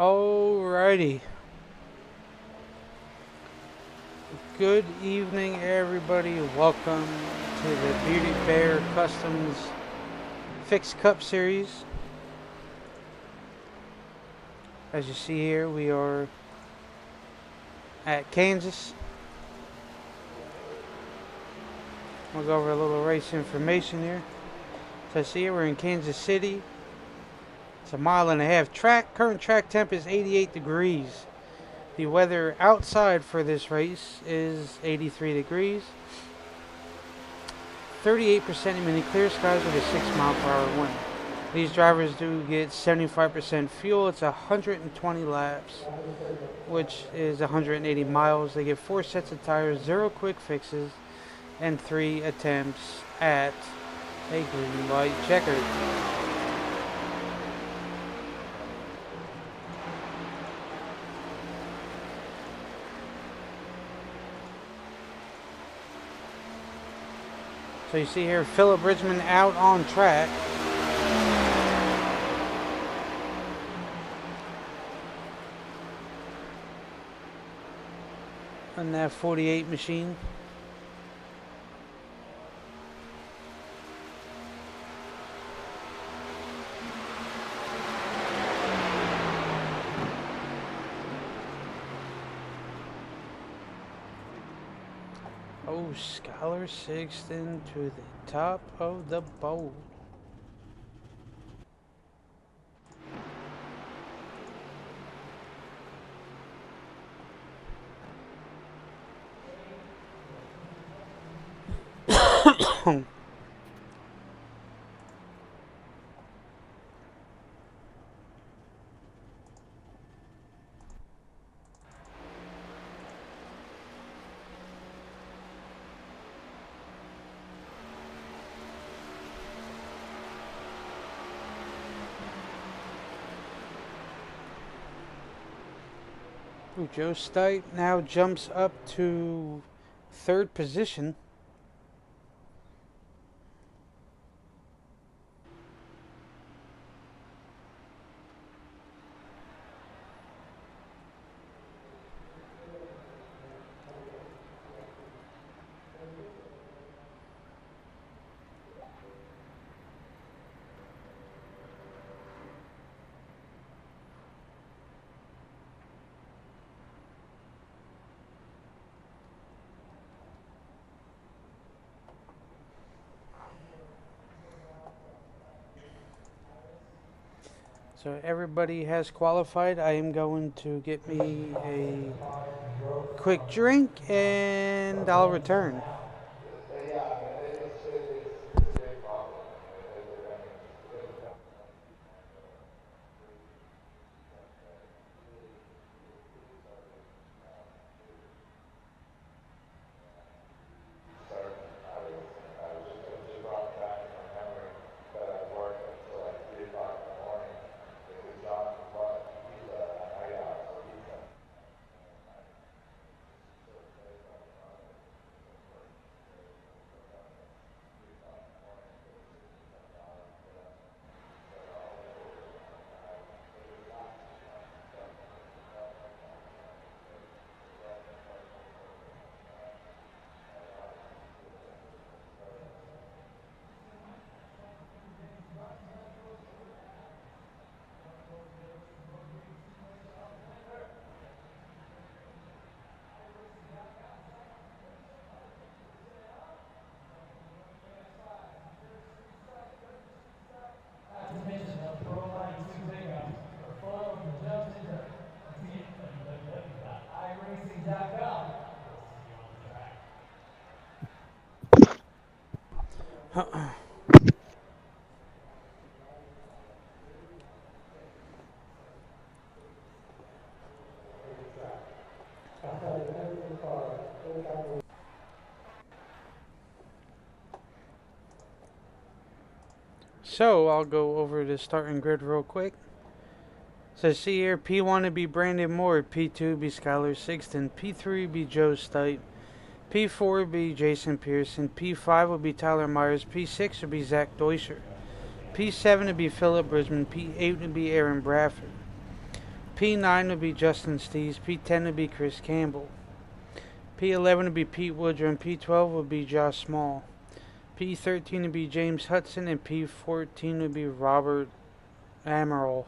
Alrighty. Good evening, everybody. Welcome to the Beauty Bear Customs Fixed Cup Series. As you see here, we are at Kansas. We'll go over a little race information here. So see here, we're in Kansas City. It's a 1.5-mile track. Current track temp is 88 degrees. The weather outside for this race is 83 degrees. 38% humidity, clear skies with a 6-mile-per-hour wind. These drivers do get 75% fuel. It's 120 laps, which is 180 miles. They get 4 sets of tires, 0 quick fixes, and 3 attempts at a green light checker. So you see here, Phillip Bridgman out on track. On that 48 machine. Oh, Skylar Sixton to the top of the bowl. Joe Stipe now jumps up to 3rd position. So everybody has qualified. I am going to get me a quick drink and I'll return. So I'll go over the starting grid real quick. So see here, P1 would be Brandon Moore, P2 would be Skylar Sixton, P3 would be Joe Stipe, P4 would be Jason Pearson, P5 would be Tyler Myers, P6 would be Zach Deuscher, P7 would be Phillip Bridgman, P8 would be Aaron Bradford, P9 would be Justin Stees. P10 would be Chris Campbell. P11 would be Pete Woodrum. P12 would be Josh Small. P13 would be James Hudson. And P14 would be Robert Amaral.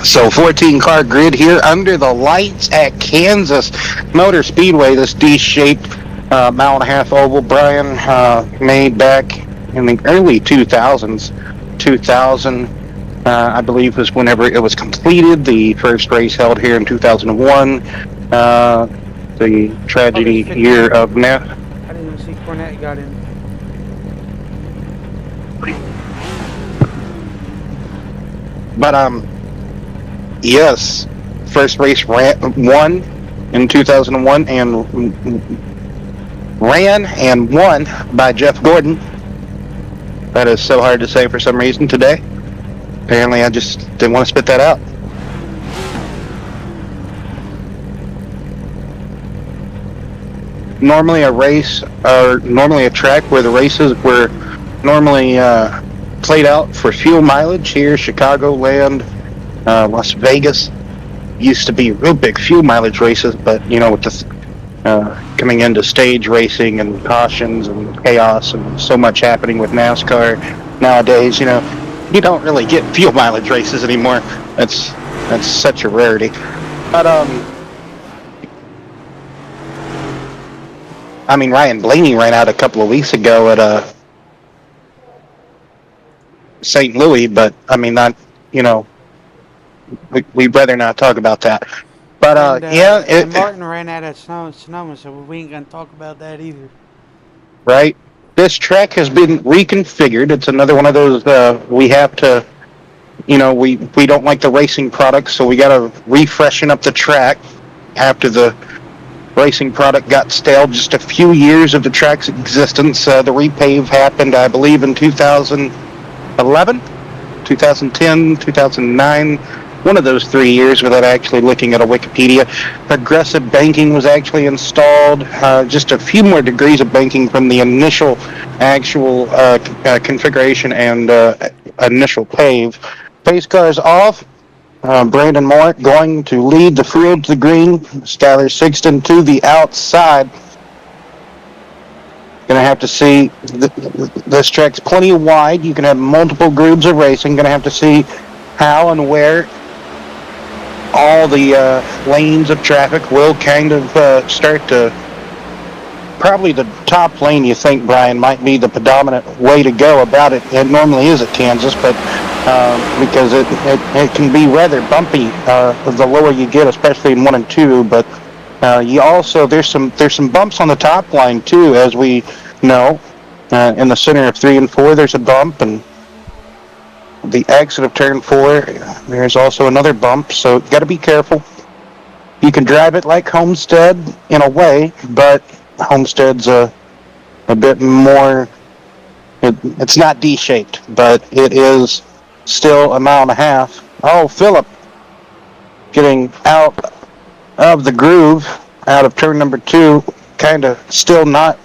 So 14-car grid here under the lights at Kansas Motor Speedway. This D-shaped mile and a half oval, Brian, made back in the early 2000s. 2000, I believe, was whenever it was completed. The first race held here in 2001. The tragedy year of now. I didn't even see Cornette got in. But yes, first race won in 2001 and ran and won by Jeff Gordon. That is so hard to say for some reason today. Apparently I just didn't want to spit that out. Normally a race, or normally a track where the races were normally played out for fuel mileage here, Chicagoland, Las Vegas used to be real big fuel mileage races, but you know, with the coming into stage racing and cautions and chaos and so much happening with NASCAR nowadays, you know, you don't really get fuel mileage races anymore. That's such a rarity. But I mean, Ryan Blaney ran out a couple of weeks ago at St. Louis, but I mean, not, you know, we'd rather not talk about that. But yeah, and Martin ran out at Sonoma, so we ain't gonna talk about that either. Right. This track has been reconfigured. It's another one of those we have to, you know, we don't like the racing products, so we got to refreshen up the track after the racing product got stale. Just a few years of the track's existence. The repave happened, I believe, in 2011, 2010, 2009. One of those 3 years without actually looking at a Wikipedia. Progressive banking was actually installed. Just a few more degrees of banking from the initial actual configuration and initial pave. Pace cars off. Brandon Moore going to lead the field to the green. Skylar Sixton to the outside. Going to have to see, this track's plenty wide. You can have multiple groups of racing. Going to have to see how and where all the lanes of traffic will kind of start to, probably the top lane, you think, Brian, might be the predominant way to go about it. It normally is at Kansas, but because it can be rather bumpy the lower you get, especially in 1 and 2. But you also, there's some bumps on the top line too, as we know. In the center of 3 and 4, there's a bump, and the exit of turn 4, there's also another bump, so got to be careful. You can drive it like Homestead in a way, but Homestead's a bit more, it's not D-shaped, but it is still a mile and a half. Oh, Phillip getting out of the groove, out of turn number 2, kind of still not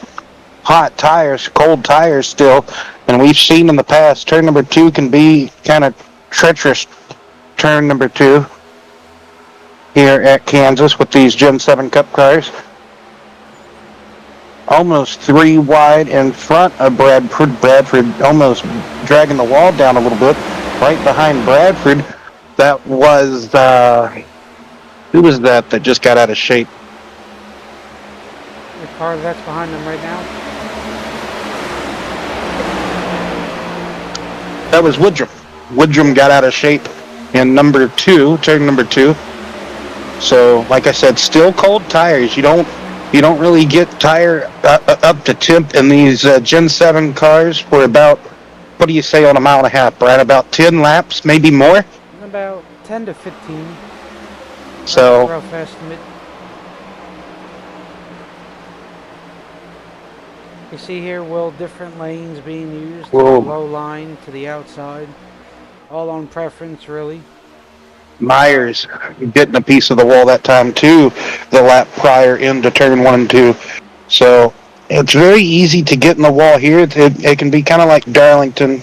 hot tires, cold tires still. And we've seen in the past, turn number 2 can be kind of treacherous. Turn number 2 here at Kansas with these Gen 7 Cup cars. Almost 3 wide in front of Bradford. Bradford almost dragging the wall down a little bit. Right behind Bradford, that was, who was that just got out of shape? The car that's behind them right now? That was Woodrum. Woodrum got out of shape in number 2, turn number 2. So, like I said, still cold tires. You don't really get tire up to temp in these Gen 7 cars for about, what do you say, on a mile and a half, Brad? About 10 laps, maybe more? About 10 to 15. So, rough estimate. You see here, Will, different lanes being used. Whoa. Low line to the outside. All on preference, really. Myers getting a piece of the wall that time too, the lap prior into turn 1 and 2. So It's very easy to get in the wall here. It can be kind of like Darlington.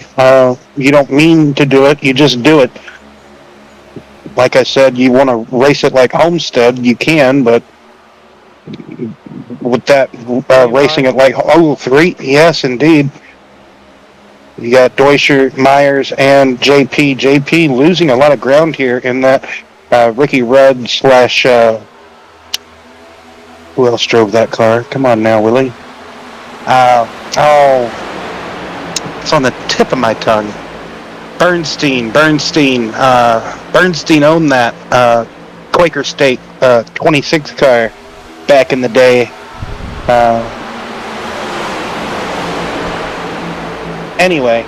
You don't mean to do it, you just do it. Like I said, you want to race it like Homestead, you can, but with that Pretty racing wide. it like 03, yes, indeed. You got Deutscher, Myers, and JP. JP losing a lot of ground here in that Ricky Rudd slash. Who else drove that car? Come on now, Willie. Oh, it's on the tip of my tongue. Bernstein owned that Quaker State 26 car back in the day. Anyway,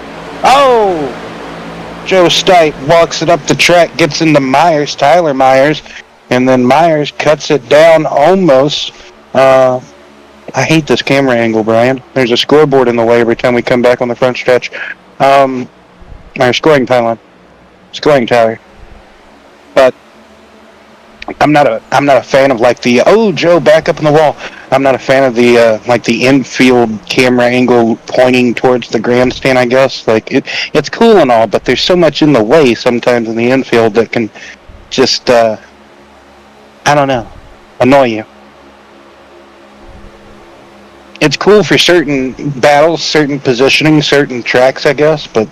Joe Stipe walks it up the track, gets into Myers, Tyler Myers, and then Myers cuts it down almost. I hate this camera angle, Brian. There's a scoreboard in the way every time we come back on the front stretch. Our scoring pylon. Scoring tower. But I'm not a fan of like the Joe back up in the wall. I'm not a fan of the like the infield camera angle pointing towards the grandstand. I guess like it's cool and all, but there's so much in the way sometimes in the infield that can just I don't know, annoy you. It's cool for certain battles, certain positioning, certain tracks, I guess, but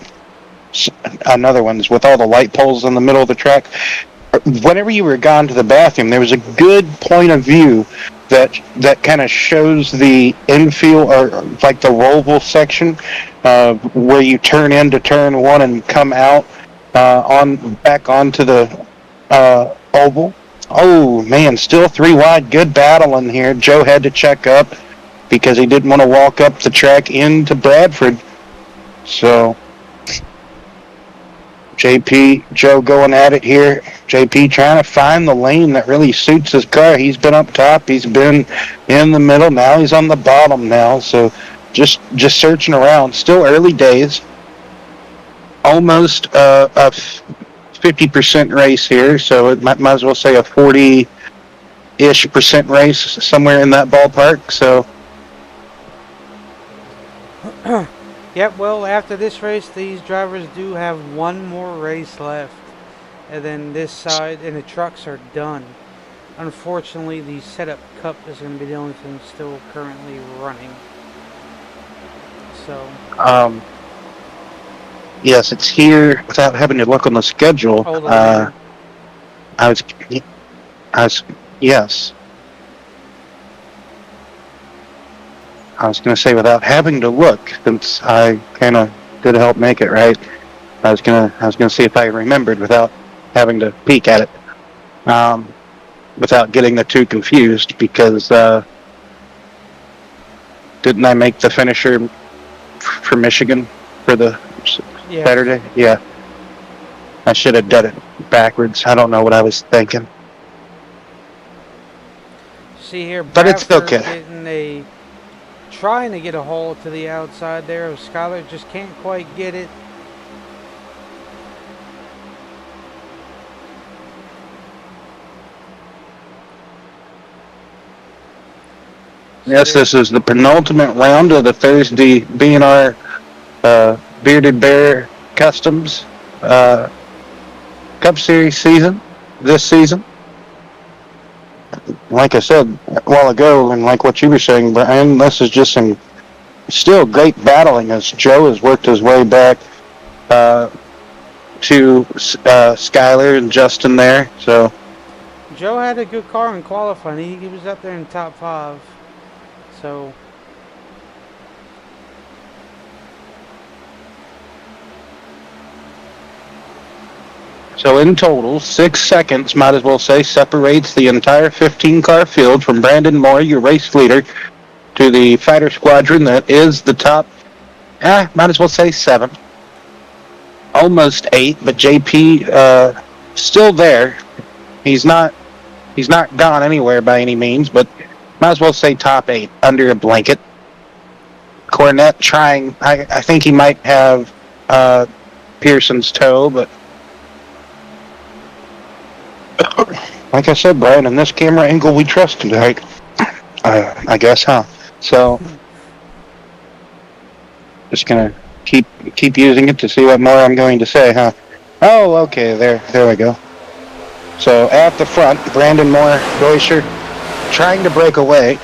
another one is with all the light poles in the middle of the track. Whenever you were gone to the bathroom, there was a good point of view that kind of shows the infield or like the roval section where you turn into turn one and come out back onto the oval. Oh man, still 3 wide. Good battle in here. Joe had to check up because he didn't want to walk up the track into Bradford. So Joe going at it here. JP trying to find the lane that really suits his car. He's been up top. He's been in the middle. Now he's on the bottom now. So just searching around. Still early days. Almost a 50% race here. So it might as well say a 40-ish percent race, somewhere in that ballpark. So Yep, well, after this race, these drivers do have one more race left. And then this side and the trucks are done. Unfortunately, the setup cup is going to be the only thing still currently running. So. Yes, it's here without having to look on the schedule. Yes. I was going to say without having to look, since I kind of did help make it right. I was gonna see if I remembered without having to peek at it, without getting the two confused. Because didn't I make the finisher for Michigan for the Saturday? Yeah. I should have done it backwards. I don't know what I was thinking. See here, but it's okay. Trying to get a hole to the outside there. Skyler just can't quite get it. Yes, this is the penultimate round of the Thursday B&R Bearded Bear Customs Cup Series season, this season. Like I said a while ago, and like what you were saying, Brian, this is just some still great battling as Joe has worked his way back to Skyler and Justin there. So Joe had a good car in qualifying. He was up there in top 5. So in total, 6 seconds, might as well say, separates the entire 15-car field from Brandon Moore, your race leader, to the fighter squadron that is the top, might as well say 7. Almost 8, but JP still there. He's not gone anywhere by any means, but might as well say top 8 under a blanket. Cornette trying, I think he might have Pearson's toe, but like I said, Brian, in this camera angle we trust tonight. I guess, huh? So Just gonna keep using it to see what more I'm going to say, huh? Oh, okay, there we go. So at the front, Brandon Moore, Deutscher, trying to break away.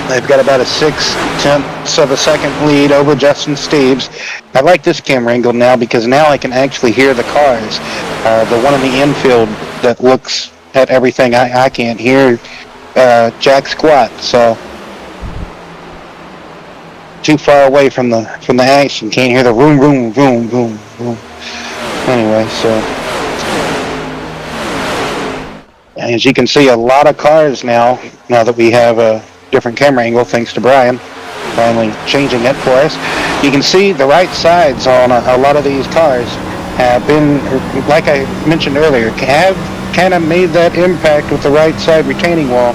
They've got about a 0.6 of a second lead over Justin Steves. I like this camera angle now because now I can actually hear the cars. The one in the infield that looks at everything, I can't hear jack squat. So too far away from the action, can't hear the vroom vroom vroom vroom vroom. Anyway, so as you can see, a lot of cars now that we have a different camera angle, thanks to Brian finally changing it for us. You can see the right sides on a lot of these cars have been, like I mentioned earlier, have kind of made that impact with the right side retaining wall,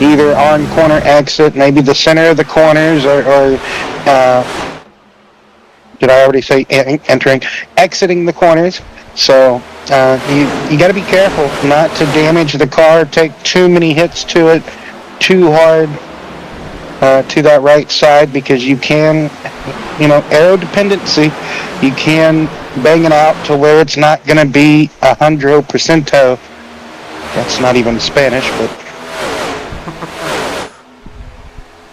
either on corner exit, maybe the center of the corners, or did I already say exiting the corners? So you got to be careful not to damage the car, take too many hits to it too hard to that right side, because you can, aero dependency, you can bang it out to where it's not going to be 100%. That's not even Spanish, but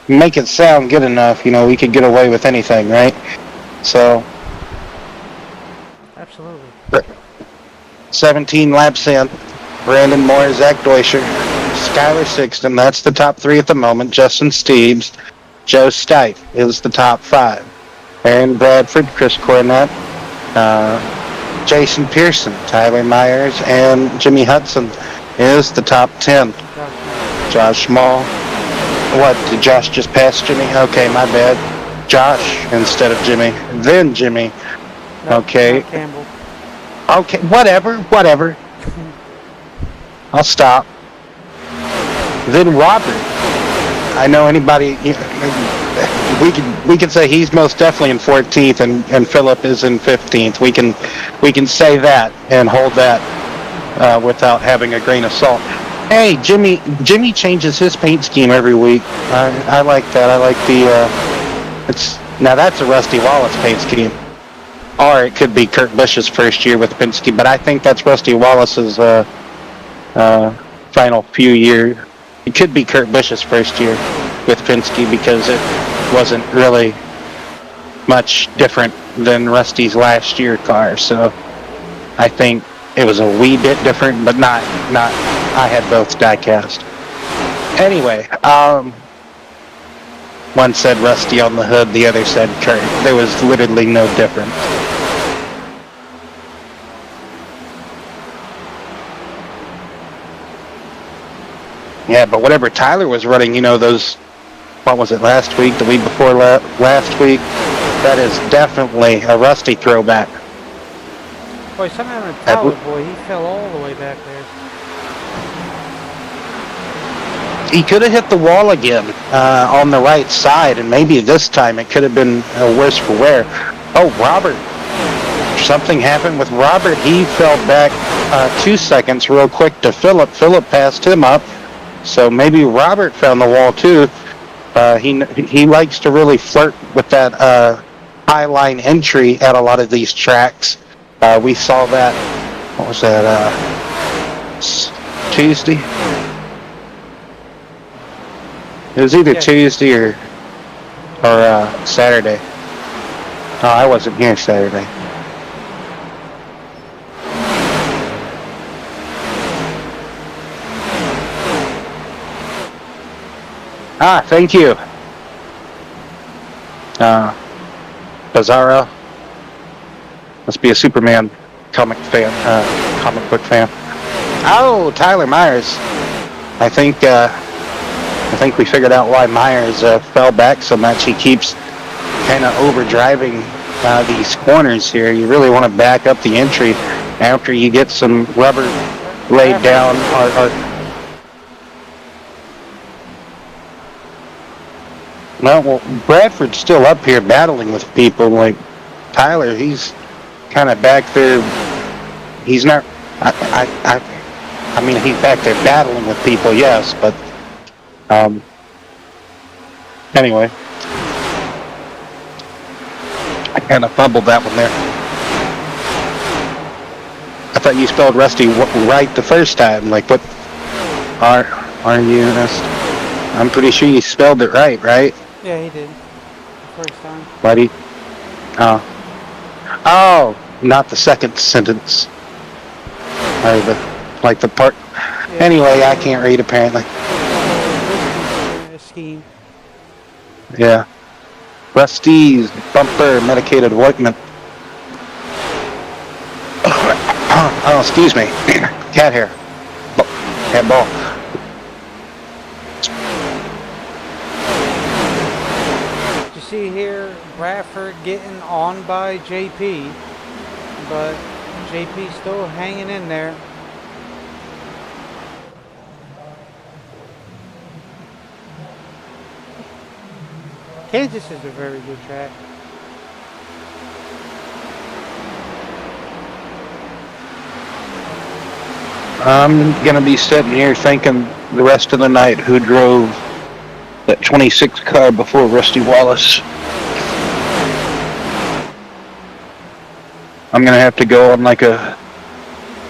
make it sound good enough, we could get away with anything, right? So Absolutely. 17 laps in, Brandon Moore, Zach Deutscher, Skylar Sixton, that's the top 3 at the moment. Justin Steves, Joe Stipe is the top 5. Aaron Bradford, Chris Cornett, Jason Pearson, Tyler Myers, and Jimmy Hudson is the top 10. Josh Small. What, did Josh just pass Jimmy? Okay, my bad. Josh instead of Jimmy. Then Jimmy. No, okay. not Campbell. Okay, whatever. I'll stop. Then Robert. I know anybody, we can say he's most definitely in 14th and Philip is in 15th. We can say that and hold that without having a grain of salt. Hey, Jimmy changes his paint scheme every week. I like that. I like now that's a Rusty Wallace paint scheme. Or it could be Kurt Busch's first year with Penske, but I think that's Rusty Wallace's final few years. It could be Kurt Busch's first year with Penske because it wasn't really much different than Rusty's last year car. So I think it was a wee bit different, but not. I had both die-cast. Anyway, one said Rusty on the hood, the other said Kurt. There was literally no difference. Yeah, but whatever Tyler was running, those, what was it, last week, the week before last week, that is definitely a Rusty throwback. Boy, somehow on Tyler, boy, he fell all the way back there. He could have hit the wall again on the right side, and maybe this time it could have been worse for wear. Oh, Robert. Something happened with Robert. He fell back 2 seconds real quick to Philip. Philip passed him up. So maybe Robert found the wall too. He likes to really flirt with that high line entry at a lot of these tracks. We saw that. What was that? Tuesday. It was either Tuesday or Saturday. Oh, I wasn't here Saturday. Thank you. Bizarro. Must be a Superman comic book fan. Oh, Tyler Myers. I think we figured out why Myers fell back so much. He keeps kind of overdriving these corners here. You really want to back up the entry after you get some rubber laid down Well, Bradford's still up here battling with people. Like Tyler, he's kind of back there. He's not. I mean, he's back there battling with people, yes, but anyway. Kind of fumbled that one there. I thought you spelled Rusty right the first time. Like, what? R-U-S. I'm pretty sure you spelled it right, right? Yeah, he did. The first time. Buddy? Oh. Oh! Not the second sentence. Or like the part. Yeah. Anyway, I can't read apparently. Scheme. Yeah. Rusty's bumper medicated ointment. Oh, excuse me. Cat hair. Cat ball. You see here, Bradford getting on by JP, but JP still hanging in there. Kansas is a very good track. I'm gonna be sitting here thinking the rest of the night who drove that 26 car before Rusty Wallace. I'm gonna have to go on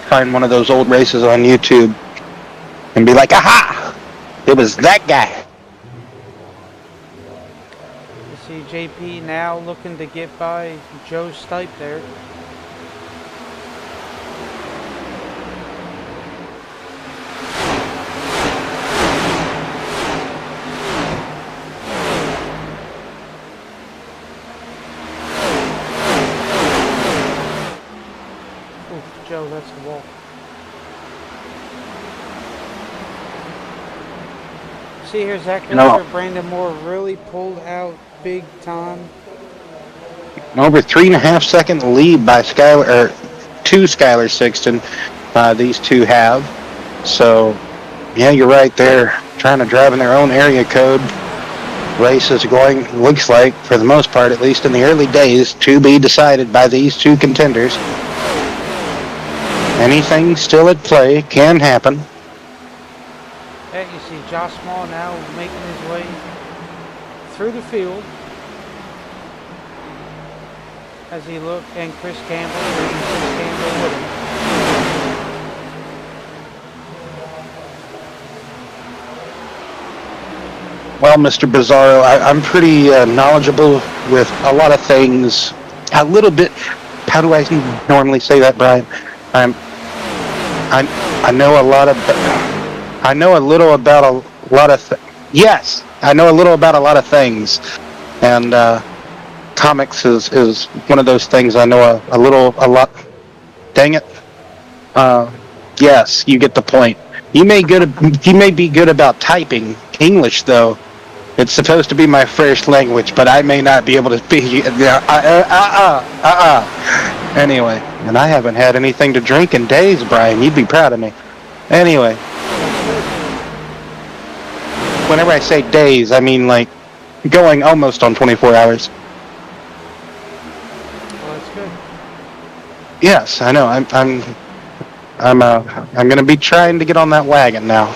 find one of those old races on YouTube and be like, aha! It was that guy. You see JP now looking to get by Joe Stipe there. Joe, that's the wall. See here, Zach Brandon Moore really pulled out big time. Over 3.5 second lead by Skylar Sixton. These two have. So, yeah, you're right there. Trying to drive in their own area code. Race is going, looks like, for the most part, at least in the early days, to be decided by these two contenders. Anything still at play can happen. Yeah, you see Josh Small now making his way through the field as he looked, and Chris Campbell with him. Well, Mr. Bizarro, I'm pretty knowledgeable with a lot of things. A little bit. How do I normally say that, Brian? I know a lot of. I know a little about a lot of. Yes, I know a little about a lot of things, and comics is one of those things I know a lot. Dang it. Yes, you get the point. You may be good about typing English, though. It's supposed to be my first language, but I may not be able to speak. Anyway, and I haven't had anything to drink in days, Brian. You'd be proud of me. Anyway, whenever I say days, I mean like going almost on 24 hours. Well, that's good. Yes, I know. I'm gonna be trying to get on that wagon now.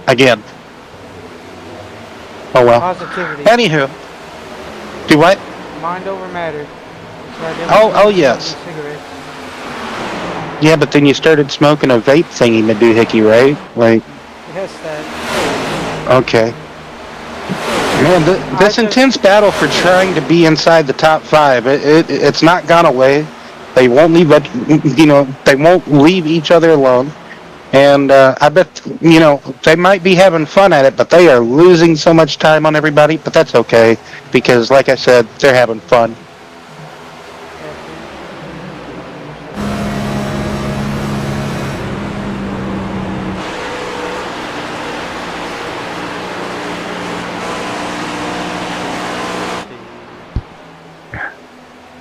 Again. Oh well. Positivity. Anywho, do what? Mind over matter. Oh yes. Yeah, but then you started smoking a vape thingy, Madoohickey, right? Like. Yes, that. Okay. Man, this intense battle for trying to be inside the top 5, it's not gone away. They won't leave it. They won't leave each other alone. And I bet, they might be having fun at it, but they are losing so much time on everybody. But that's okay, because like I said, they're having fun.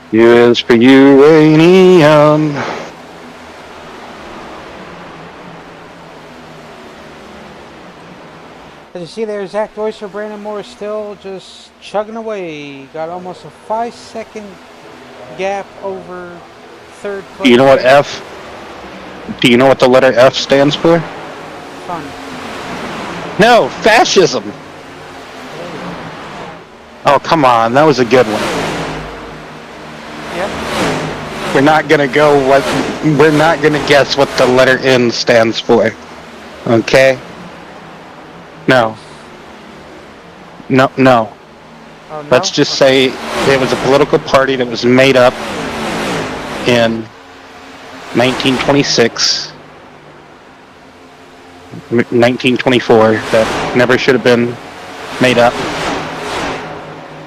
U is for uranium. As you see there, Zach Joyce or Brandon Moore is still just chugging away. Got almost a 5-second gap over third place. Do you know what F? Do you know what the letter F stands for? Fun. No, fascism. Oh, come on. That was a good one. We're not gonna go what. We're not gonna guess what the letter N stands for. Okay? No. No. No. Oh, no? Let's just Okay. say it was a political party that was made up in 1926, 1924 that never should have been made up.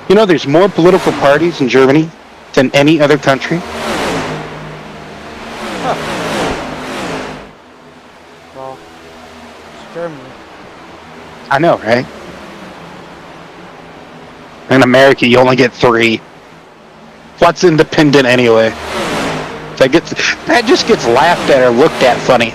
You know, there's more political parties in Germany than any other country. Huh. Well, it's Germany. I know, right? In America, you only get 3. What's independent anyway? That just gets laughed at or looked at funny.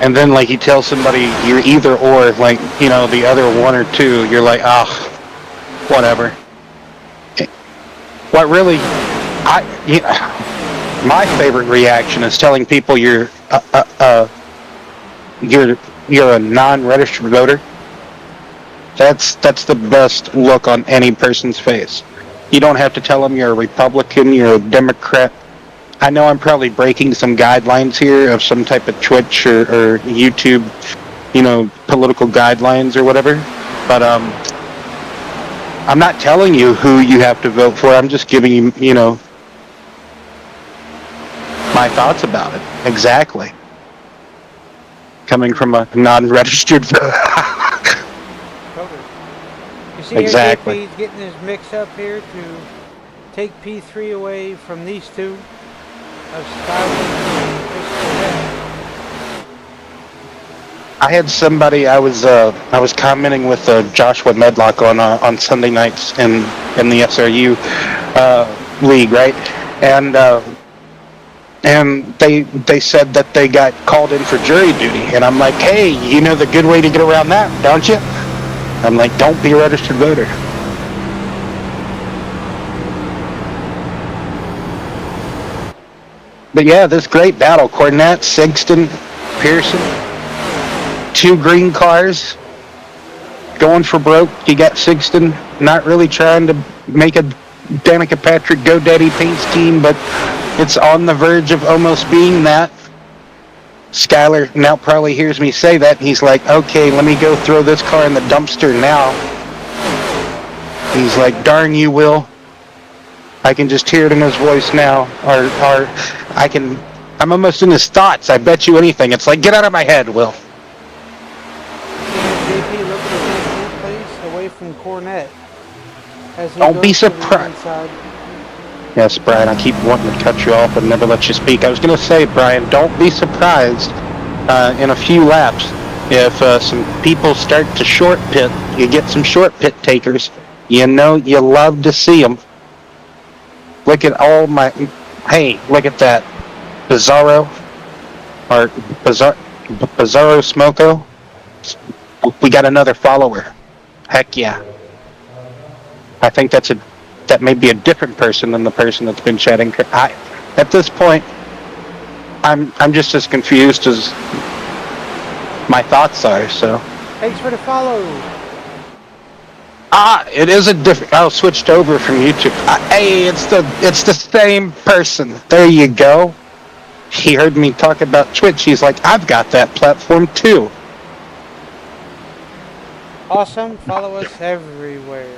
And then, like, you tell somebody you're either or, like, you know, the other 1 or 2, you're like, whatever. What really, my favorite reaction is telling people you're a non-registered voter. That's the best look on any person's face. You don't have to tell them you're a Republican, you're a Democrat. I know I'm probably breaking some guidelines here of some type of Twitch or YouTube, you know, political guidelines or whatever. But I'm not telling you who you have to vote for. I'm just giving you, you know, my thoughts about it. Exactly. Coming from a non-registered voter. You see, Exactly. AJP's getting his mix up here to take P3 away from these two of Skyler and Chris Cornett. I had somebody I was commenting with Joshua Medlock on Sunday nights in the SRU league, right? And they said that they got called in for jury duty, and I'm like, hey, you know the good way to get around that, don't you? I'm like, don't be a registered voter. But yeah, this great battle. Cornette, Sigston, Pearson, 2 green cars, going for broke. You got Sigston not really trying to make a Danica Patrick GoDaddy paint scheme, but it's on the verge of almost being that. Skyler now probably hears me say that, and he's like, okay, let me go throw this car in the dumpster now. He's like, darn you, Will. I can just hear it in his voice now. Or I'm almost in his thoughts. I bet you anything. It's like, get out of my head, Will. JP looking to take place away from Cornette. As he Don't be goes to the surprised. inside. Yes, Brian, I keep wanting to cut you off and never let you speak. I was going to say, Brian, don't be surprised in a few laps if some people start to short pit. You get some short pit takers. You know you love to see them. Look at all my... Hey, look at that. Bizarro Smoko. We got another follower. Heck yeah. I think that may be a different person than the person that's been chatting. At this point, I'm just as confused as my thoughts are. So. Thanks for the follow. It is a different. I switched over from YouTube. Hey, it's the same person. There you go. He heard me talk about Twitch. He's like, I've got that platform too. Awesome. Follow us everywhere.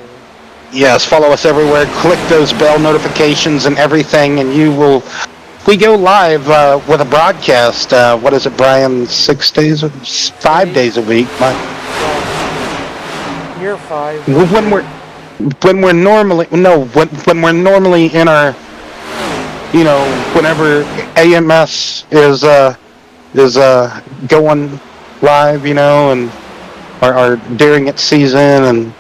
Yes, follow us everywhere. Click those bell notifications and everything, and you will. We go live with a broadcast. What is it, Brian? 5 days a week. You're 5. When we're normally when we're normally in our, you know, whenever AMS is going live, you know, and or during its season, and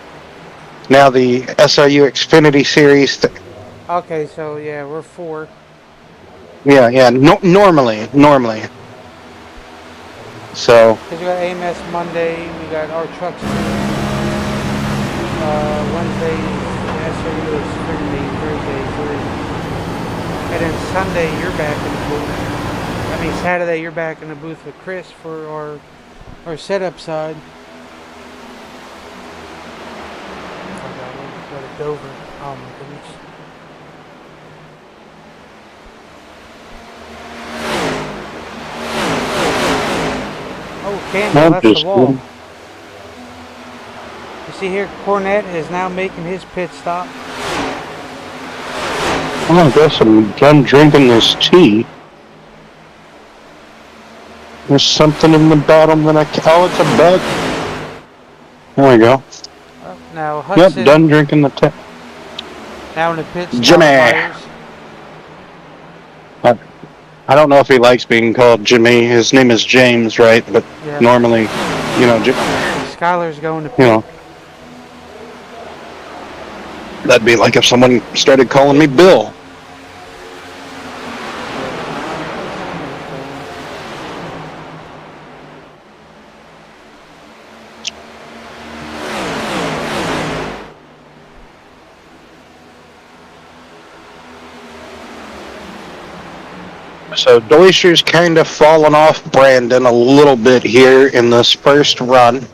now the SRU Xfinity Series. Okay, so yeah, we're 4. Yeah. Normally. So. Because we got AMS Monday, we got our trucks. Wednesday, SRU Xfinity, Thursday, and then Sunday you're back in the booth. Saturday you're back in the booth with Chris for our setup side. tipped over. Oh my goodness. Oh, Campbell, that's the wall. You see here, Cornette is now making his pit stop. Oh, I guess I'm done drinking this tea. There's something in the bottom that oh, it's a bug. There we go. Now Hudson. Yep, done drinking the tea. Now in the pit stop. Jimmy. I don't know if he likes being called Jimmy. His name is James, right? But yeah. Normally, Skylar's going to pit. You know. That'd be like if someone started calling me Bill. So Deutscher's kind of fallen off Brandon a little bit here in this first run.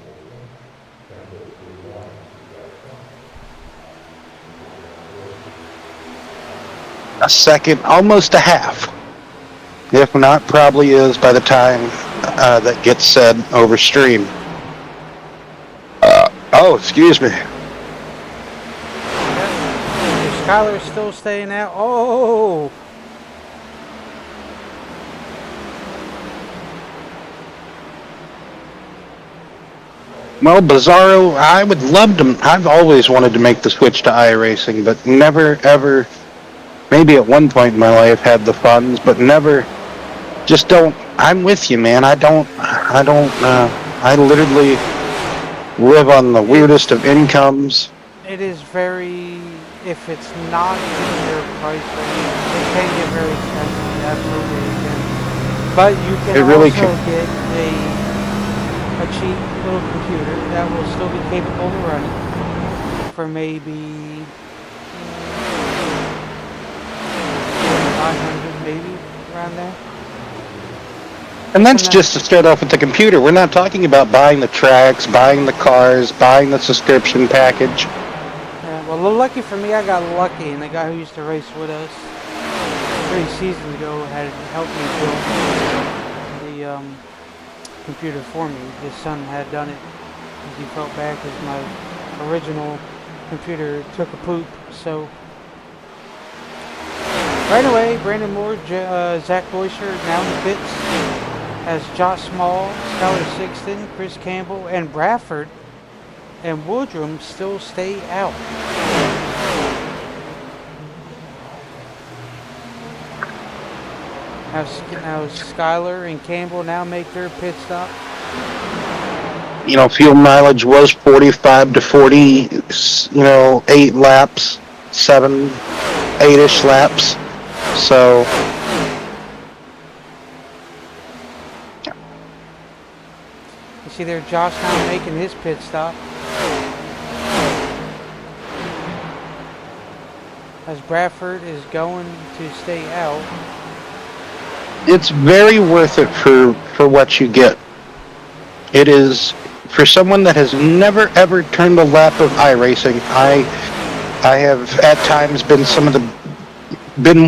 A second, almost a half. If not, probably is by the time that gets said over stream. Oh, excuse me. Skylar's still staying out. Oh! Well, Bizarro, I would love to. I've always wanted to make the switch to iRacing, but never, ever, maybe at one point in my life had the funds, but never, just don't. I'm with you, man. I literally live on the weirdest of incomes. It is very, if it's not in your price range, it can get very expensive, absolutely it can. But you can really also get a cheap little computer that will still be capable of running for maybe 500, maybe around there. And that's just to start off with the computer. We're not talking about buying the tracks, buying the cars, buying the subscription package. Yeah, well, lucky for me, I got lucky, and the guy who used to race with us 3 seasons ago had helped me build the computer for me. His son had done it. He felt bad because my original computer took a poop. So right away, Brandon Moore, Zach Deutscher now in the pits as Josh Small, Skylar Sixton, Chris Campbell, and Bradford and Woodrum still stay out. Now Skylar and Campbell now make their pit stop. Fuel mileage was 45 to 40, 8 laps, 7, 8-ish laps. So, you see there Josh now making his pit stop. As Bradford is going to stay out. It's very worth it for what you get. It is, for someone that has never ever turned a lap of iRacing, I have at times been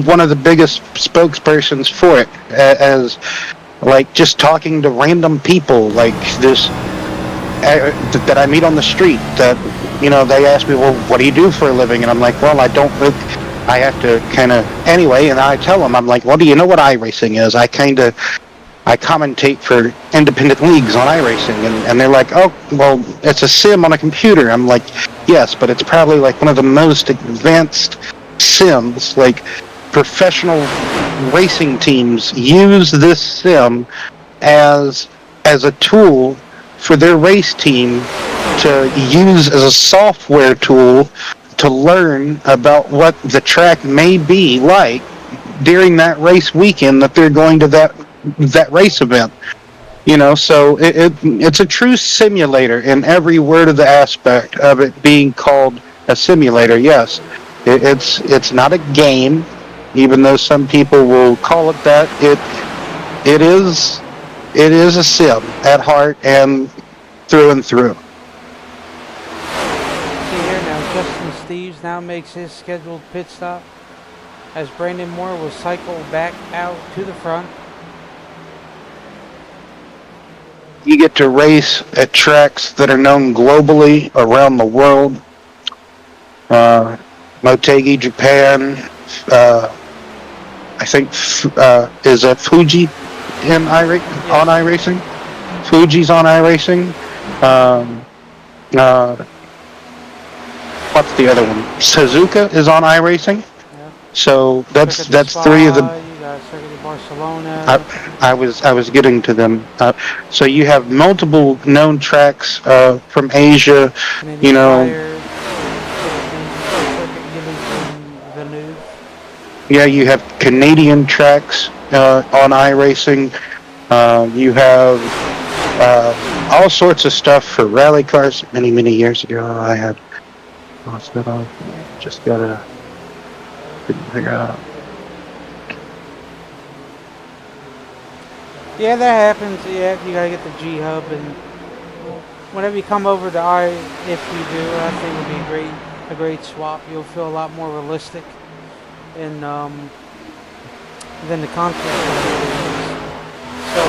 one of the biggest spokespersons for it, as like just talking to random people like this that I meet on the street that they ask me, well, what do you do for a living? And I'm like, well, I have to kind of anyway, and I tell them, I'm like, well, do you know what iRacing is? I commentate for independent leagues on iRacing, and they're like, oh, well, it's a sim on a computer. I'm like, yes, but it's probably like one of the most advanced sims. Like, professional racing teams use this sim as a tool for their race team to use as a software tool to learn about what the track may be like during that race weekend that they're going to that race event. So it's a true simulator in every word of the aspect of it being called a simulator. Yes, it's not a game, even though some people will call it that. It is a sim at heart and through and through. See here now, Justin Steves now makes his scheduled pit stop, as Brandon Moore will cycle back out to the front. You get to race at tracks that are known globally around the world. Motegi, Japan. I think is Fuji in on iRacing. Fuji's on iRacing. What's the other one? Suzuka is on iRacing. Yeah. So that's Spa, three of the. You got Circuit de Barcelona. I was getting to them. So you have multiple known tracks from Asia. Canadian You know, Tire, Circuit Villeneuve. yeah, you have Canadian tracks on iRacing. You have all sorts of stuff for rally cars. Many years ago, I had. What's that on? Just gotta figure out. Yeah, that happens. Yeah, you gotta get the G Hub, and whenever you come over to I, if you do, I think it would be a great swap. You'll feel a lot more realistic, and than the concept. So,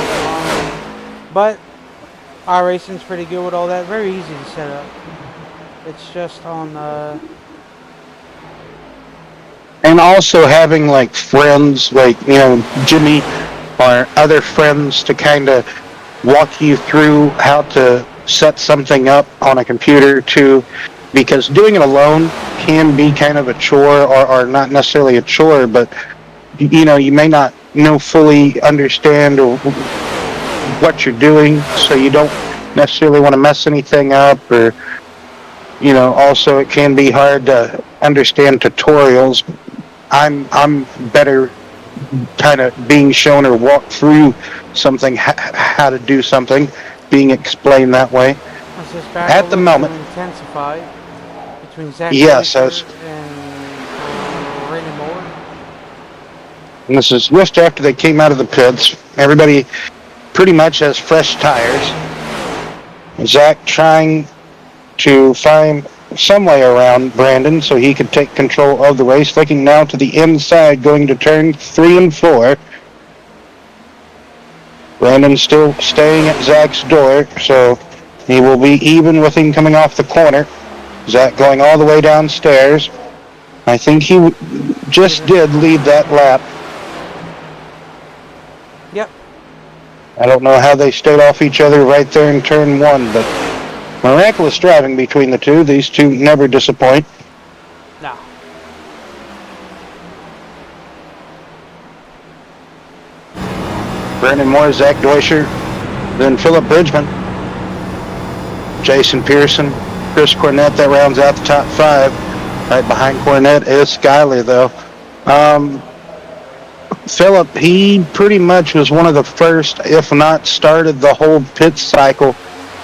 but iRacing's pretty good with all that. Very easy to set up. It's just on. And also having like friends, like Jimmy, or other friends to kind of walk you through how to set something up on a computer too, because doing it alone can be kind of a chore, or not necessarily a chore, but you may not fully understand or what you're doing, so you don't necessarily want to mess anything up, or also it can be hard to understand tutorials. I'm better kind of being shown or walked through something, how to do something, being explained that way. At the moment, intensify between Zach yes, and Brandon Moore. And this is just after they came out of the pits. Everybody pretty much has fresh tires. Zach trying to find some way around Brandon so he could take control of the race, looking now to the inside, going to turn 3 and 4. Brandon still staying at Zach's door, so he will be even with him coming off the corner. Zach going all the way downstairs. I think he just did lead that lap. Yep. I don't know how they stayed off each other right there in turn 1, but miraculous driving between the two. These two never disappoint. No. Brandon Moore, Zach Deutscher, then Philip Bridgman, Jason Pearson, Chris Cornett. That rounds out the top 5. Right behind Cornett is Skyler, though. Philip, he pretty much was one of the first, if not started the whole pit cycle.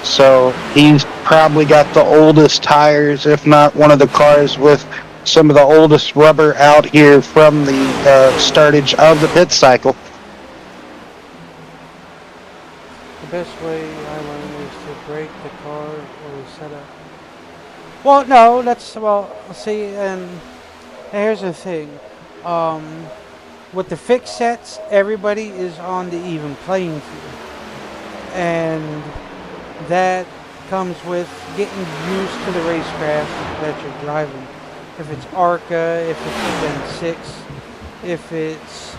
So he's probably got the oldest tires, if not one of the cars with some of the oldest rubber out here from the startage of the pit cycle. The best way I learned is to break the car or set up. Well, no, see, and here's the thing. With the fixed sets, everybody is on the even playing field. And that comes with getting used to the racecraft that you're driving. If it's ARCA, if it's Gen 6, if it's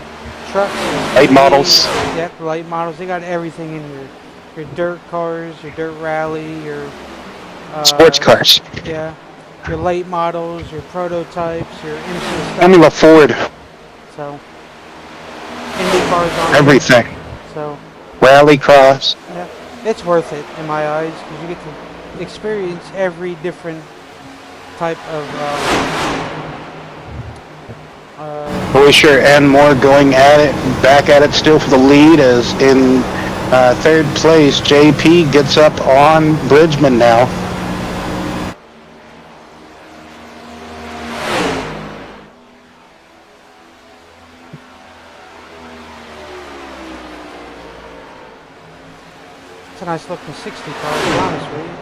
trucks. Late models. Yep, late models. They got everything in your dirt cars, your dirt rally, your sports cars. Yeah, your late models, your prototypes, your MC stuff. Formula Ford. So, Indy cars on everything. So, Rallycross. Yeah, it's worth it in my eyes because you get to experience every different type of. For sure, and more going at it, back at it still for the lead, as in 3rd place, JP gets up on Bridgman now. It's a nice looking 60 car, to be honest with you.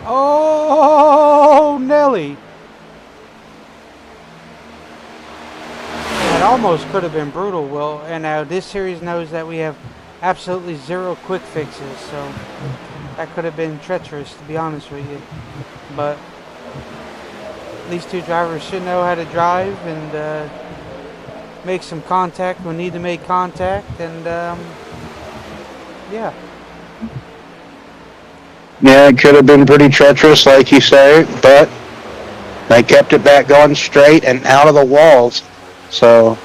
Oh, Nelly! almost could have been brutal, Will. And now this series knows that we have absolutely zero quick fixes, so that could have been treacherous, to be honest with you. But these two drivers should know how to drive and make some contact when need to make contact, and yeah. Yeah, it could have been pretty treacherous, like you say, but they kept it back going straight and out of the walls. So,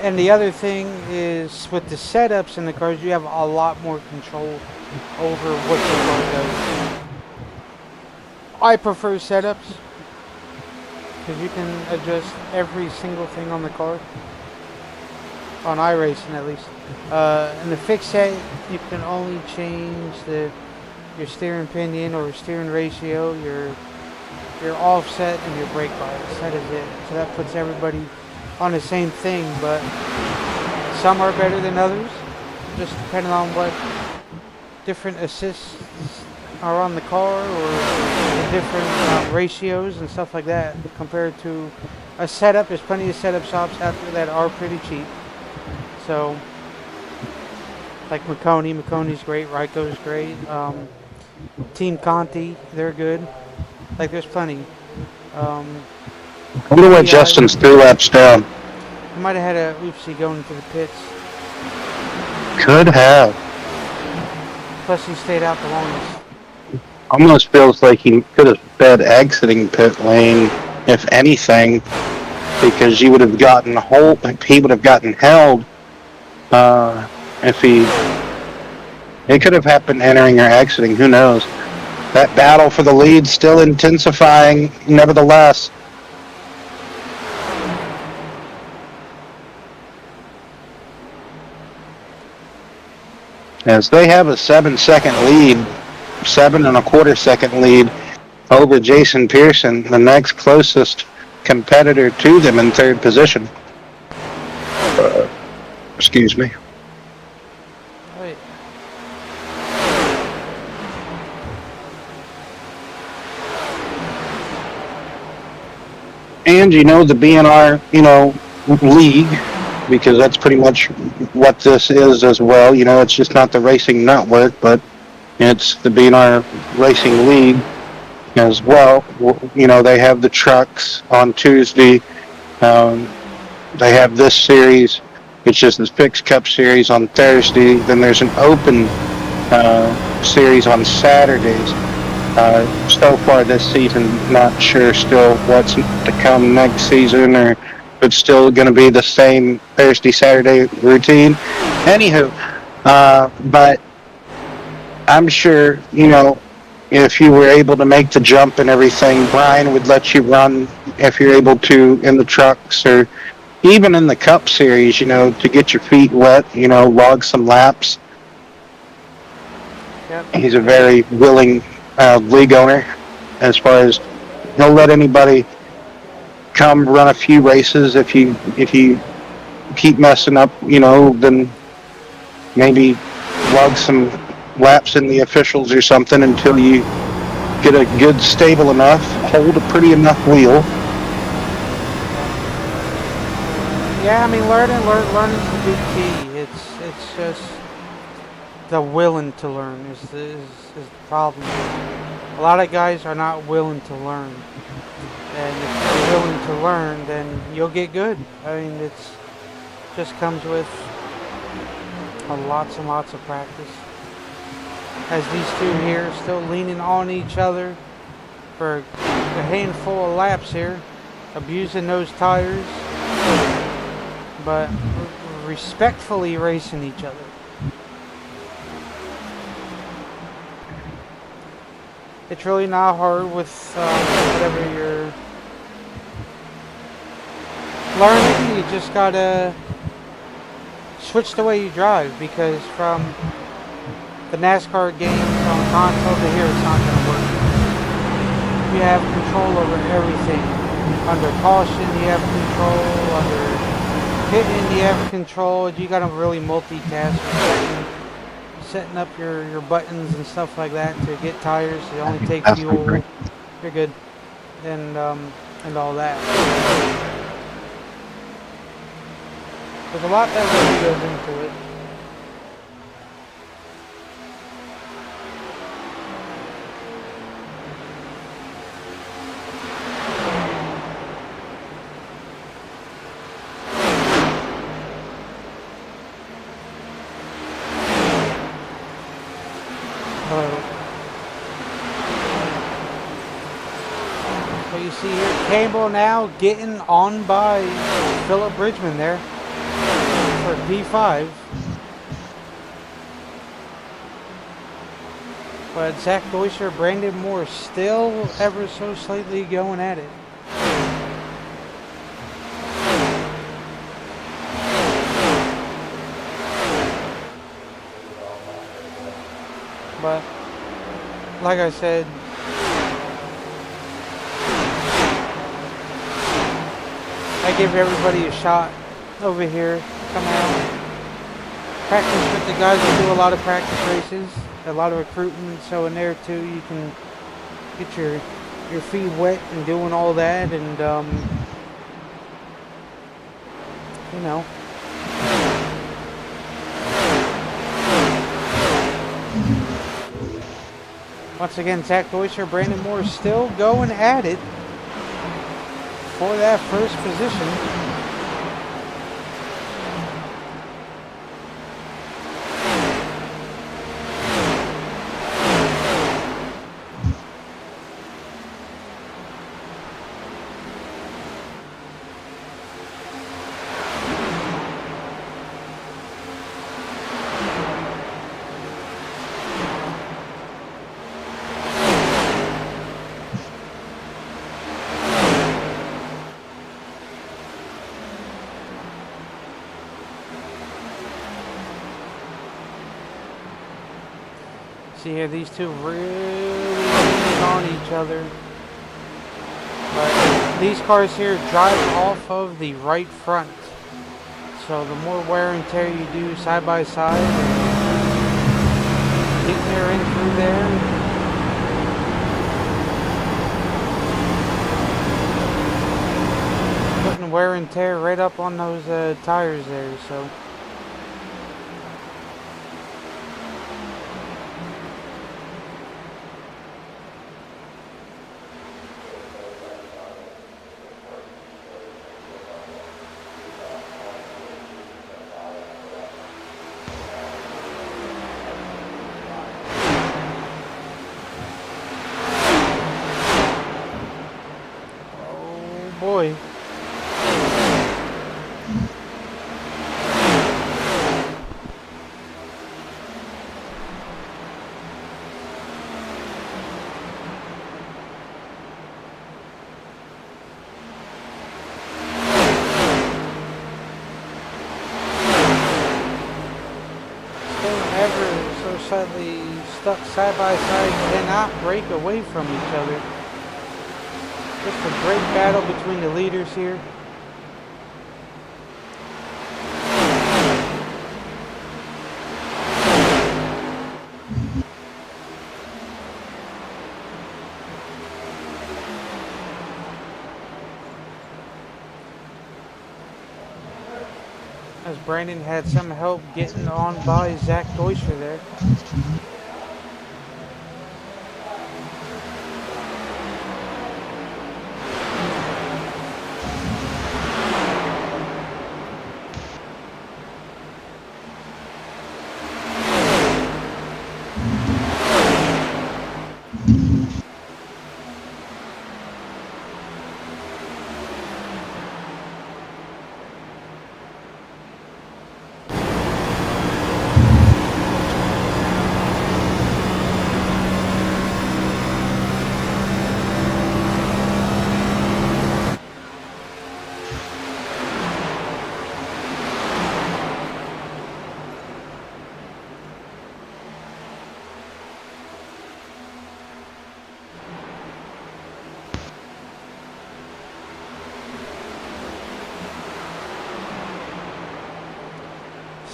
And the other thing is with the setups in the cars, you have a lot more control over what the car does. I prefer setups because you can adjust every single thing on the car, on iRacing at least. In the fixed set, you can only change your steering pinion or steering ratio, your offset, and your brake bias. That is it. So that puts everybody on the same thing, but some are better than others, just depending on what different assists are on the car or the different ratios and stuff like that. Compared to a setup, there's plenty of setup shops out there that are pretty cheap. So, like Makoni's great, Ryko's great, Team Conti, they're good. Like there's plenty. I wonder what Justin's 3 laps down. He might have had a oopsie going into the pits. Could have. Plus he stayed out the longest. Almost feels like he could have sped exiting pit lane, if anything, because you would have gotten he would have gotten held if he. It could have happened entering or exiting. Who knows? That battle for the lead still intensifying, nevertheless. As they have a 7-second lead, 7.25-second lead over Jason Pearson, the next closest competitor to them in third position. Excuse me. Wait. And the BNR, league, because that's pretty much what this is as well. It's just not the racing network, but it's the BNR Racing League as well. They have the trucks on Tuesday. They have this series, which is the Fixed Cup series on Thursday. Then there's an open series on Saturdays. So far this season, not sure still what's to come next season, or if it's still going to be the same Thursday, Saturday routine. Anywho, but I'm sure, if you were able to make the jump and everything, Brian would let you run if you're able to in the trucks or even in the Cup series, to get your feet wet, log some laps. Yep. He's a very willing league owner as far as he'll let anybody come run a few races. If you keep messing up, then maybe log some laps in the officials or something until you get a good, stable enough, hold a pretty enough wheel. Yeah, I mean, learning's the big key. It's just the willing to learn is the problem. A lot of guys are not willing to learn, and if you're willing to learn, then you'll get good. I mean, it's just comes with lots and lots of practice. As these two here are still leaning on each other for a handful of laps here, abusing those tires, but respectfully racing each other. It's really not hard with whatever you're learning. You just gotta switch the way you drive, because from the NASCAR games on console to here, it's not gonna work. You have control over everything. Under caution, you have control. Under pitting, you have control. You gotta really multitask. Setting up your buttons and stuff like that to get tires. It only takes fuel. You're good, and all that. There's a lot that really goes into it. But you see here, Campbell now getting on by Philip Bridgman there for P5. But Zach Deuscher, Brandon Moore still ever so slightly going at it. But like I said, I give everybody a shot over here. Come out, practice with the guys who do a lot of practice races, a lot of recruiting. So in there too, you can get your feet wet and doing all that, and you know. Once again, Zach Deuscher, Brandon Moore still going at it for that first position. See here, these two really leaning on each other. But these cars here drive off of the right front. So the more wear and tear you do side by side, getting there in through there. Putting wear and tear right up on those tires there, so. Boy. Still ever so slightly stuck side by side, cannot break away from each other. Just a great battle between the leaders here. As Brandon had some help getting on by Zach Deuscher there.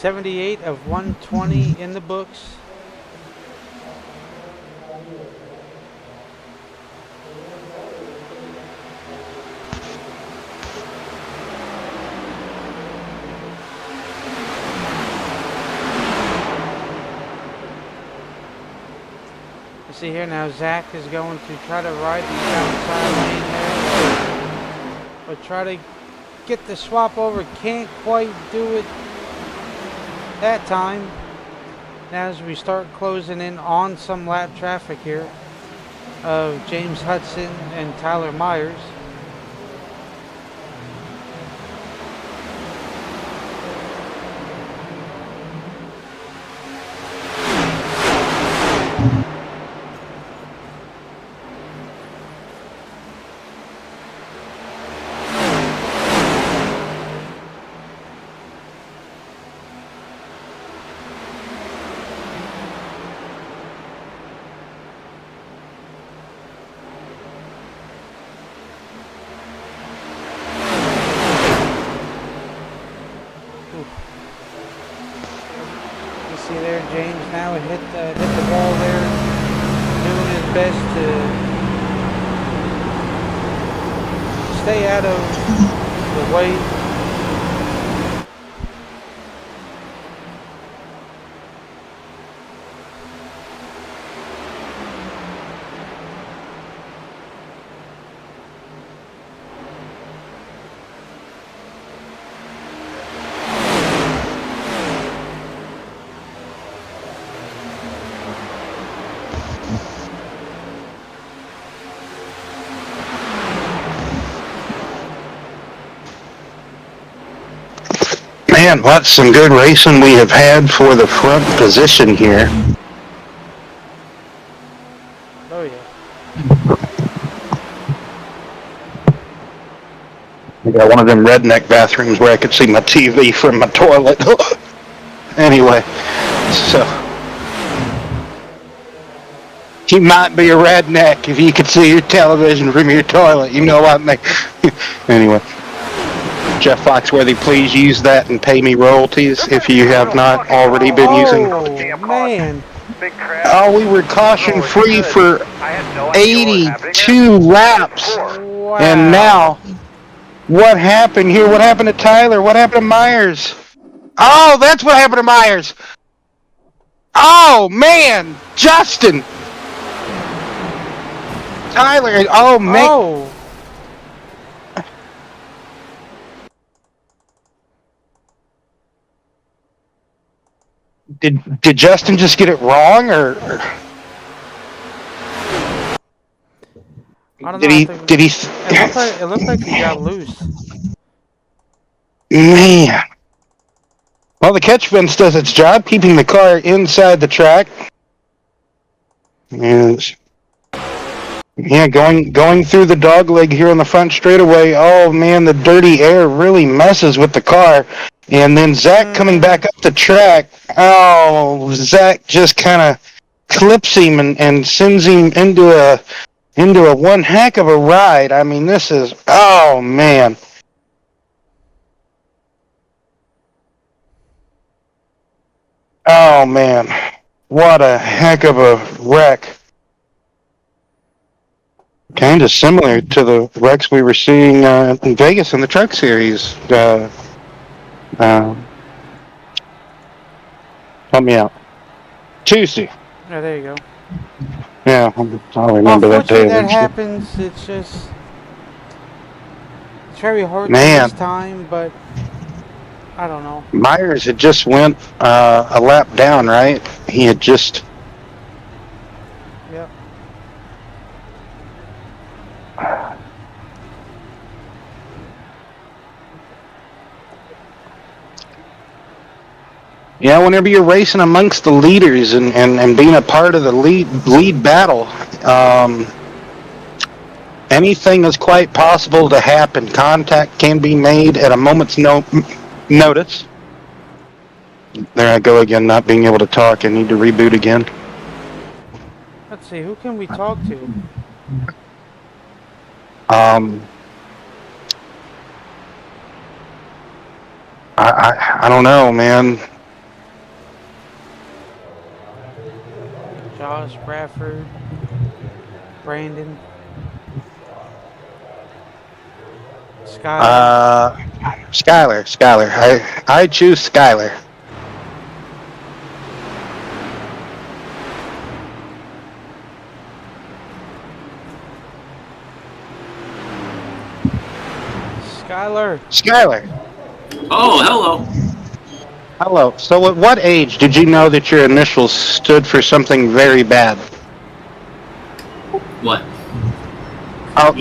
.78 of 120 in the books. You see here now, Zach is going to try to ride the outside lane there, but try to get the swap over. Can't quite do it that time. Now as we start closing in on some lap traffic here of James Hudson and Tyler Myers. See there, James now hit the ball there, doing his best to stay out of the way. Man, what some good racing we have had for the front position here. Oh yeah. I got one of them redneck bathrooms where I could see my TV from my toilet. Anyway, so you might be a redneck if you could see your television from your toilet. You know what I mean? Anyway, Jeff Foxworthy, please use that and pay me royalties if you have not already been using. Oh man! Oh, we were caution free for 82 laps, Wow. and now what happened here? What happened to Tyler? What happened to Myers? Oh, that's what happened to Myers. Oh man, Justin. Tyler, oh man. Oh. Did Justin just get it wrong, or I don't did know, he? I think Did he? it looked like he got loose. Man. Well, the catch fence does its job, keeping the car inside the track. And yeah, going through the dog leg here on the front straightaway. Oh man, the dirty air really messes with the car. And then Zach coming back up the track. Oh, Zach just kind of clips him and sends him into a one heck of a ride. I mean, this is, oh man. Oh man, what a heck of a wreck. Kind of similar to the wrecks we were seeing in Vegas in the Truck Series. Help me out. Tuesday. Oh, there you go. Yeah, I'll remember that day. Unfortunately, that happens. It's just it's very hard Man. this time, but I don't know. Myers had just went a lap down, right? He had just. Yep. Yeah, whenever you're racing amongst the leaders and being a part of the lead battle, anything is quite possible to happen. Contact can be made at a moment's notice. There I go again, not being able to talk. I need to reboot again. Let's see, who can we talk to? I don't know, man. Josh, Bradford, Brandon, Skyler. Skyler. I choose Skyler. Skylar. Skylar, Oh, hello. hello. So at what age did you know that your initials stood for something very bad? What? Oh,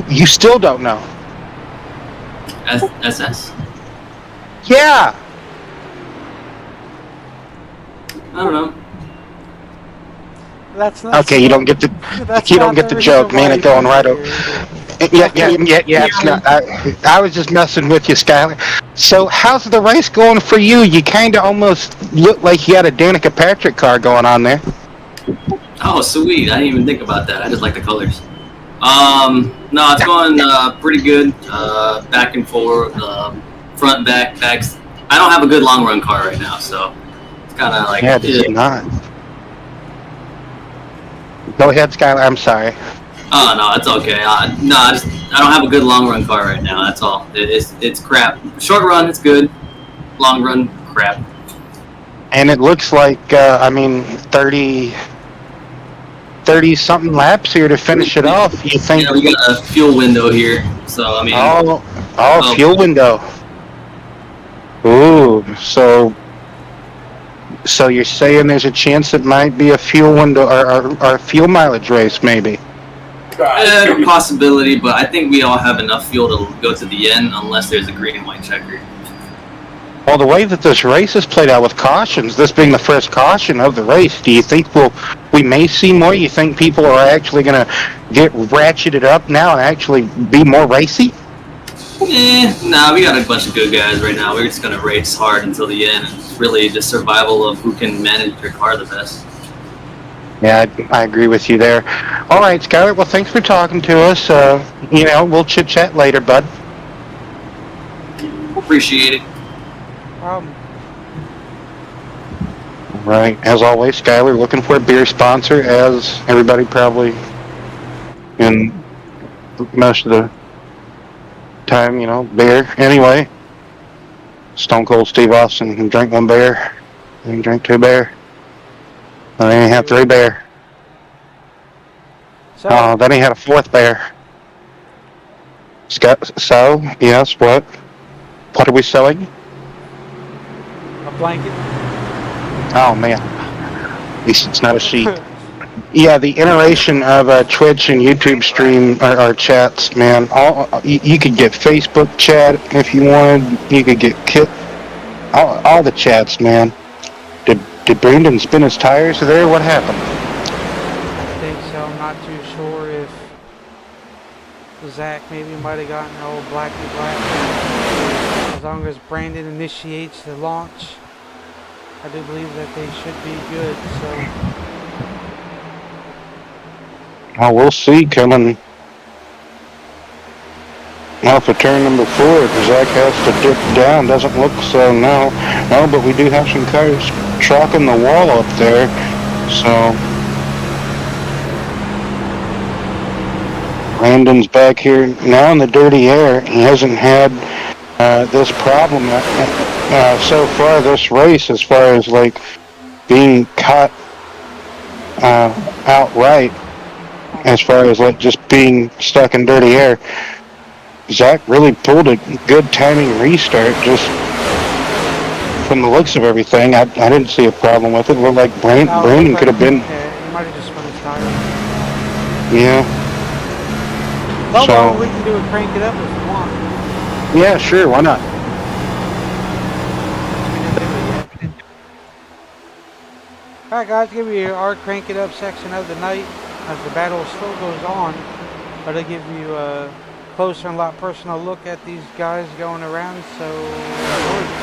you still don't know. SS? Yeah. I don't know. That's not. Okay, you don't get the That's you not don't get the reason joke, why man. he It going put right it over. here. Yeah. It's not. I was just messing with you, Skylar. So, how's the race going for you? You kind of almost look like you had a Danica Patrick car going on there. Oh, sweet. I didn't even think about that. I just like the colors. No, it's going pretty good. Back and forth, front and back, backs. I don't have a good long run car right now, so it's kind of like. Yeah, does not. Go ahead, Skylar. I'm sorry. Oh no, it's okay. No, I don't have a good long run car right now. That's all. It's crap. Short run, it's good. Long run, crap. And it looks like, 30 something laps here to finish it off. You think? Yeah, we got a fuel window here, so I mean. Oh, fuel window. Ooh, so you're saying there's a chance it might be a fuel window or fuel mileage race, maybe? Possibility, but I think we all have enough fuel to go to the end unless there's a green and white checker. Well, the way that this race is played out with cautions, this being the first caution of the race, do you think we may see more? You think people are actually going to get ratcheted up now and actually be more racy? Nah, we got a bunch of good guys right now. We're just going to race hard until the end. It's really just survival of who can manage their car the best. Yeah, I agree with you there. All right, Skylar, well, thanks for talking to us. We'll chit-chat later, bud. Appreciate it. Right. As always, Skylar looking for a beer sponsor, as everybody probably in most of the time, beer. Anyway, Stone Cold Steve Austin can drink one beer, then he drink two beer, then he had three beer. So, Then he had a fourth beer. So, yes, what? What are we selling? a blanket. Oh, man. At least it's not a sheet. Yeah, the iteration of Twitch and YouTube stream are chats, man. You could get Facebook chat if you wanted. You could get all the chats, man. Did Brandon spin his tires there? What happened? I think so. I'm not too sure if Zach maybe might have gotten an old Blackie Black. As long as Brandon initiates the launch, I do believe that they should be good. So. Oh, we'll see coming off of turn number 4. Zach has to dip down. Doesn't look so now. No, but we do have some cars tracking the wall up there. So Brandon's back here now in the dirty air. He hasn't had this problem so far this race, as far as like being caught outright. As far as like just being stuck in dirty air, Zach really pulled a good timing restart. Just from the looks of everything, I didn't see a problem with it. It looked like Brandon could have been. Yeah, he might have just spun his tire. Yeah. Well, So we can do it. Crank it up if you want. yeah, sure, why not? Alright guys, give you our Crank It Up section of the night as the battle still goes on. But I give you a closer and a lot personal look at these guys going around, so enjoy.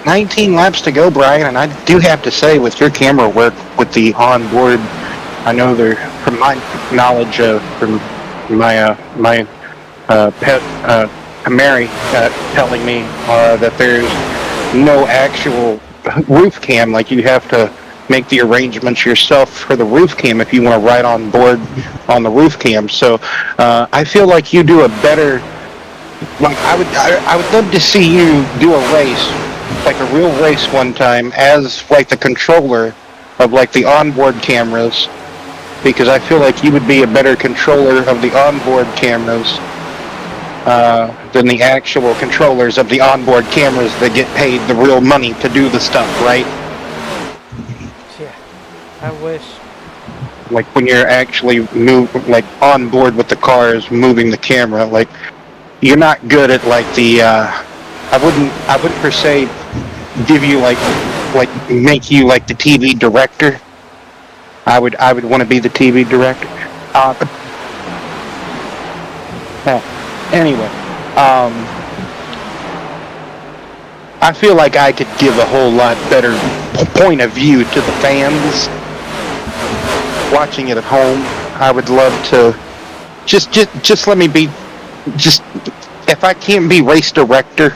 19 laps to go, Brian, and I do have to say, with your camera work, with the onboard, I know there, from my knowledge, from my pet Mary telling me that there's no actual roof cam. Like, you have to make the arrangements yourself for the roof cam if you want to ride on board on the roof cam. So I feel like you do a better. Like, I would love to see you do a race, like a real race one time, as like the controller of like the onboard cameras, because I feel like you would be a better controller of the onboard cameras than the actual controllers of the onboard cameras that get paid the real money to do the stuff, right? Yeah, I wish. Like when you're actually on board with the cars, moving the camera, like you're not good at like the. I wouldn't per se give you like make you like the TV director. I would want to be the TV director. Anyway, I feel like I could give a whole lot better point of view to the fans watching it at home. I would love to just let me be, just if I can't be race director,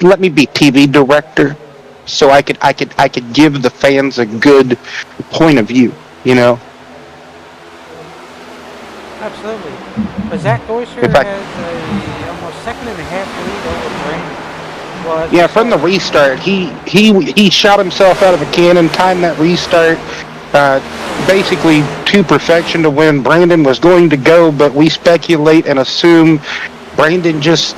let me be TV director, so I could give the fans a good point of view, you know. Absolutely. But Zach Goyser has a almost 2.5 lead over Brandon. Well, Yeah, from the restart, he shot himself out of a cannon, timed that restart basically to perfection to when Brandon was going to go, but we speculate and assume Brandon just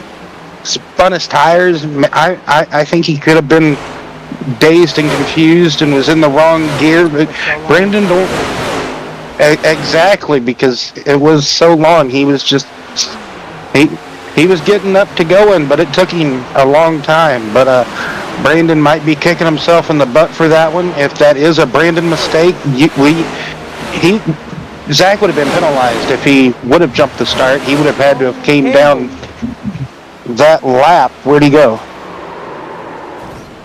spun his tires. I think he could have been dazed and confused and was in the wrong gear, but Brandon don't. Exactly, because it was so long. He was just he was getting up to going, but it took him a long time. But Brandon might be kicking himself in the butt for that one. If that is a Brandon mistake, Zach would have been penalized if he would have jumped the start. He would have had to have came down that lap. Where'd he go?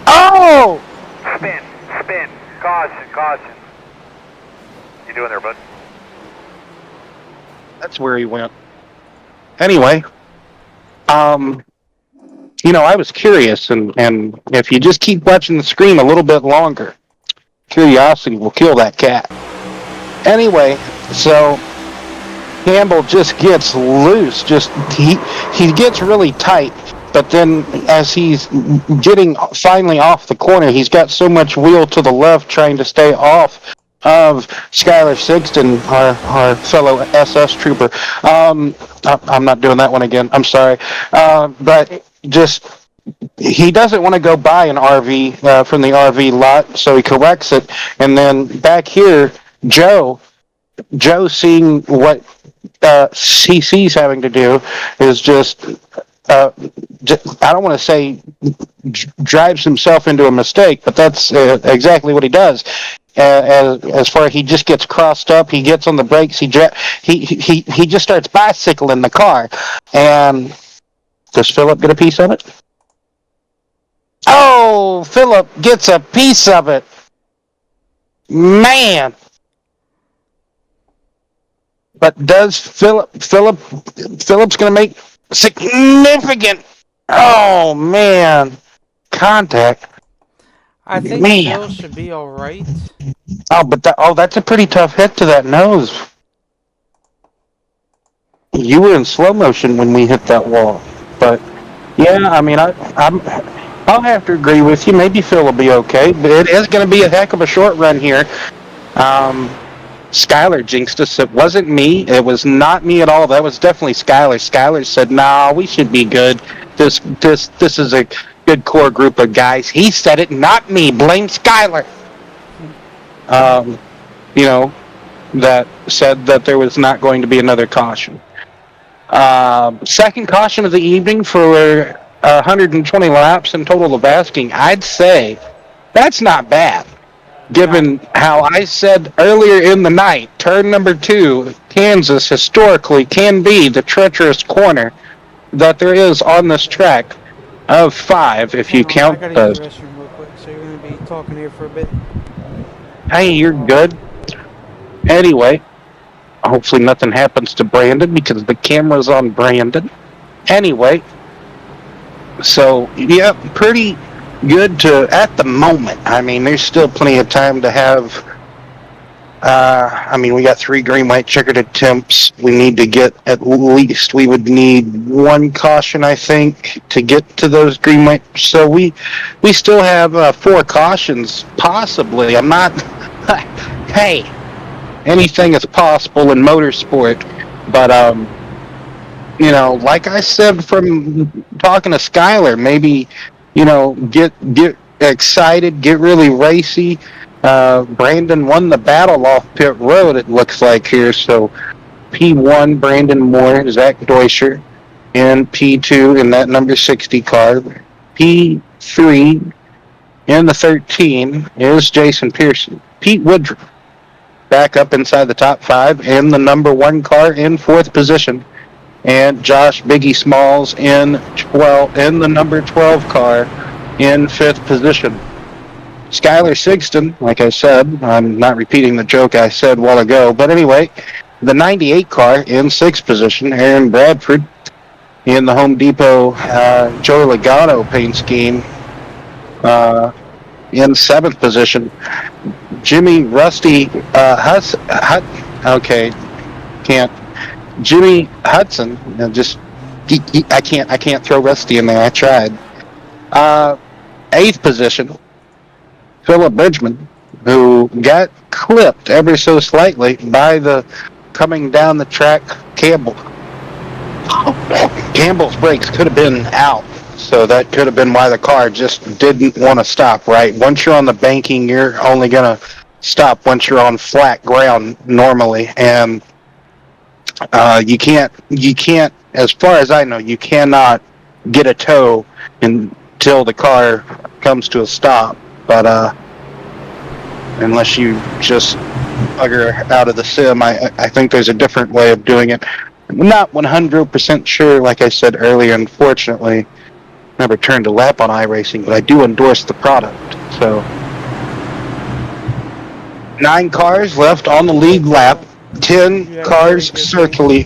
Oh! Spin. Caution. You doing there, bud? That's where he went. Anyway, I was curious, and if you just keep watching the screen a little bit longer, curiosity will kill that cat. Anyway, so Campbell just gets loose. He gets really tight, but then as he's getting finally off the corner, he's got so much wheel to the left trying to stay off of Skylar Sigston, our fellow SS trooper. I'm not doing that one again. I'm sorry. But just, he doesn't want to go buy an RV from the RV lot, so he corrects it. And then back here, Joe seeing what CC's having to do is just I don't want to say drives himself into a mistake, but that's exactly what he does. As far as he just gets crossed up, he gets on the brakes, he just starts bicycling the car. And does Philip get a piece of it? Oh, Philip gets a piece of it. Man. But does Philip's going to make significant, oh man, contact. I think Phil should be all right. Oh, but that's a pretty tough hit to that nose. You were in slow motion when we hit that wall, but yeah, I mean, I'll have to agree with you. Maybe Phil will be okay, but it is going to be a heck of a short run here. Skylar jinxed us. It wasn't me. It was not me at all. That was definitely Skylar. Skylar said, "Nah, we should be good. This is a good core group of guys." He said it, not me. Blame Skylar. That said that there was not going to be another caution. Second caution of the evening for 120 laps in total of asking. I'd say that's not bad. Given how I said earlier in the night, turn number 2, Kansas historically can be the treacherous corner that there is on this track. of 5 if you Hang on, I count gotta use the the. restroom real quick. So you're gonna be talking here for a bit. Hey, you're good. Anyway, hopefully nothing happens to Brandon because the camera's on Brandon. Anyway, so yeah, pretty good to at the moment. I mean, there's still plenty of time to have. I mean, we got 3 green, white, checkered attempts. We need to get at least. We would need 1 caution, I think, to get to those green, white. So we still have 4 cautions, possibly. I'm not. Hey, anything is possible in motorsport, but you know, like I said from talking to Skyler, maybe, you know, get excited, get really racy. Brandon won the battle off pit road, it looks like here. So P1, Brandon Moore, Zach Deutscher, and P2 in that number 60 car. P3 in the 13 is Jason Pearson. Pete Woodruff back up inside the top 5 in the number 1 car in 4th position. And Josh Biggie Smalls in the number 12 car in 5th position. Skyler Sigston, like I said, I'm not repeating the joke I said a while ago, but anyway, the 98 car in 6th position. Aaron Bradford in the Home Depot Joe Logano paint scheme in 7th position. Jimmy Rusty Jimmy Hudson, I can't throw Rusty in there. I tried. 8th position, Philip Bridgman, who got clipped ever so slightly by the coming down the track Campbell. Campbell's brakes could have been out, so that could have been why the car just didn't want to stop, right? Once you're on the banking, you're only going to stop once you're on flat ground normally, and you can't, as far as I know, you cannot get a tow until the car comes to a stop, but unless you just bugger out of the sim, I think there's a different way of doing it. I'm not 100% sure, like I said earlier, unfortunately, never turned a lap on iRacing, but I do endorse the product, so 9 cars left on the lead lap, 10 cars circling.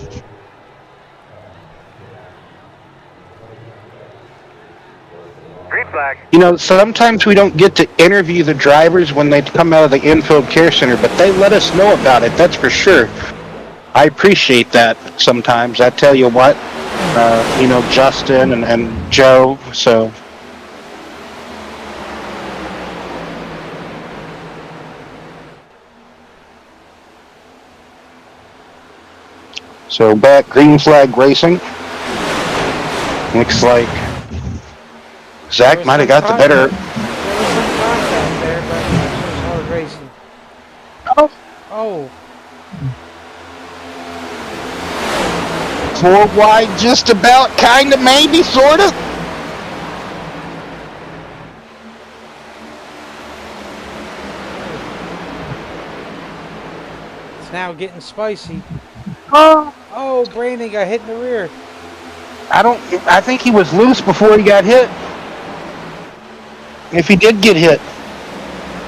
Green flag. You know, sometimes we don't get to interview the drivers when they come out of the infield care center, but they let us know about it, that's for sure. I appreciate that sometimes. I tell you what, you know, Justin and Joe, so. So back green flag racing. Looks like Zach might have got the better. There was some contact there, but it was hard racing. Oh. 4 wide, just about, kind of, maybe, sort of. It's now getting spicy. Oh. Oh, Brandon got hit in the rear. I think he was loose before he got hit. If he did get hit.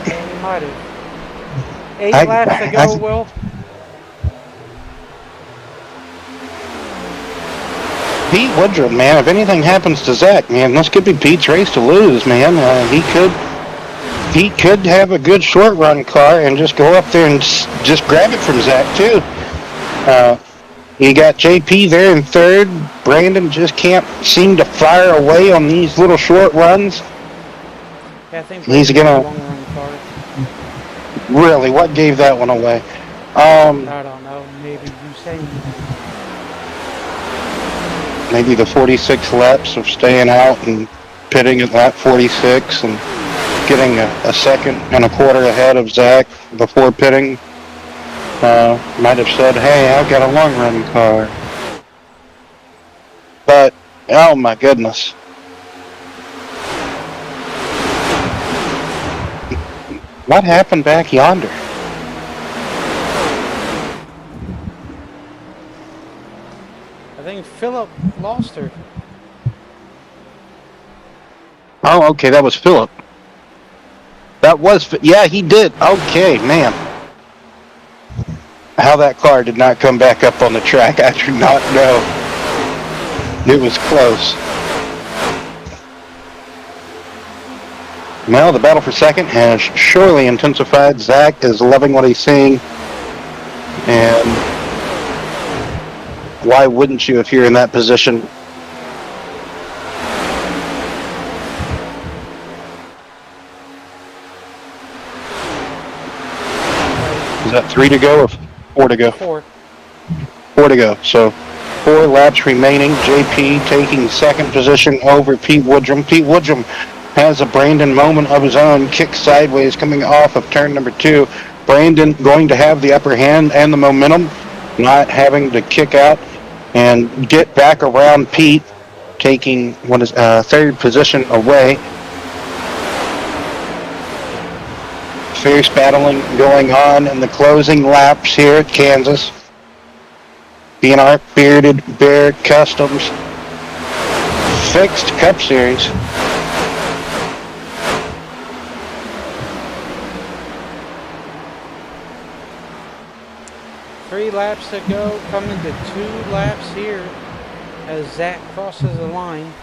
Yeah, he might have. 8 laps to go, Will. Pete Woodruff, man, if anything happens to Zach, man, this could be Pete's race to lose, man. He could have a good short run car and just go up there and just grab it from Zach, too. You got JP there in 3rd. Brandon just can't seem to fire away on these little short runs. Yeah, I think he's gonna. Long run car. Really, what gave that one away? I don't know. Maybe Usain. Maybe the 46 laps of staying out and pitting at lap 46 and getting a second and a quarter ahead of Zach before pitting. Might have said, hey, I've got a long run car. But, oh my goodness. What happened back yonder? I think Philip lost her. Oh, okay, that was Philip. Yeah, he did. Okay, man. How that car did not come back up on the track, I do not know. It was close. Well, the battle for second has surely intensified. Zach is loving what he's seeing. And why wouldn't you if you're in that position? Is that 3 to go or 4 to go? 4. 4 to go. So 4 laps remaining. JP taking second position over Pete Woodrum. Pete Woodrum has a Brandon moment of his own. Kick sideways coming off of turn number 2. Brandon going to have the upper hand and the momentum, not having to kick out and get back around Pete, taking third position away. Fierce battling going on in the closing laps here at Kansas. BNR Bearded Bear Customs Fixed Cup Series. Three laps to go, coming to 2 laps here as Zach crosses the line.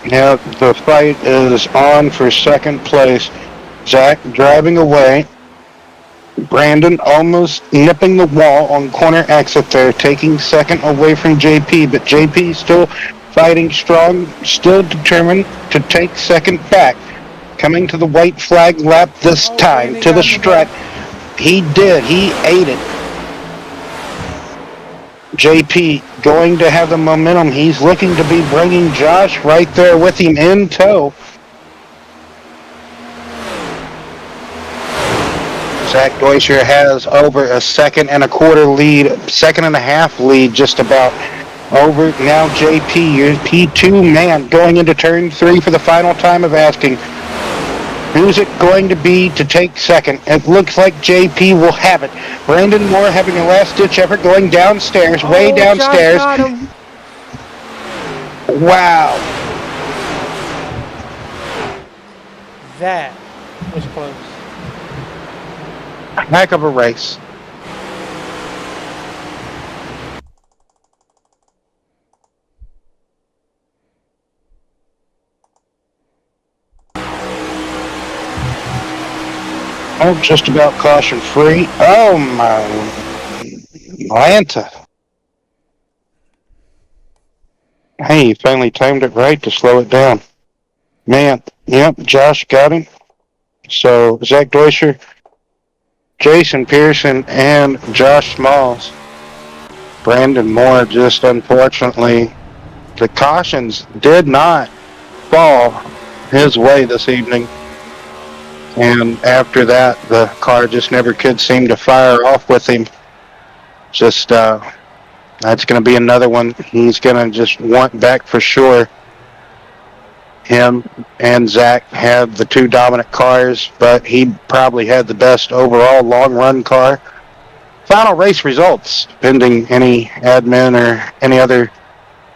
Now the fight is on for second place. Zach driving away. Brandon almost nipping the wall on corner exit there, taking second away from JP, but JP still fighting strong, still determined to take second back. Coming to the white flag lap this time, to the strut. He did, he ate it. JP going to have the momentum. He's looking to be bringing Josh right there with him in tow. Zach Deutscher has over a 2.25 seconds lead, 2.5 seconds lead just about over. Now JP, your P2 man, going into turn 3 for the final time of asking, who's it going to be to take second? It looks like JP will have it. Brandon Moore having a last-ditch effort going downstairs, way downstairs. Josh got him. Wow. That was close. Heck of a race. Oh, just about caution free. Oh my Atlanta. Hey, you finally timed it right to slow it down. Man, yep, Josh got him. So Zach Deutscher, Jason Pearson, and Josh Smalls. Brandon Moore, just unfortunately, the cautions did not fall his way this evening. And after that, the car just never could seem to fire off with him. Just, that's going to be another one he's going to just want back for sure. Him and Zach had the 2 dominant cars, but he probably had the best overall long-run car. Final race results, pending any admin or any other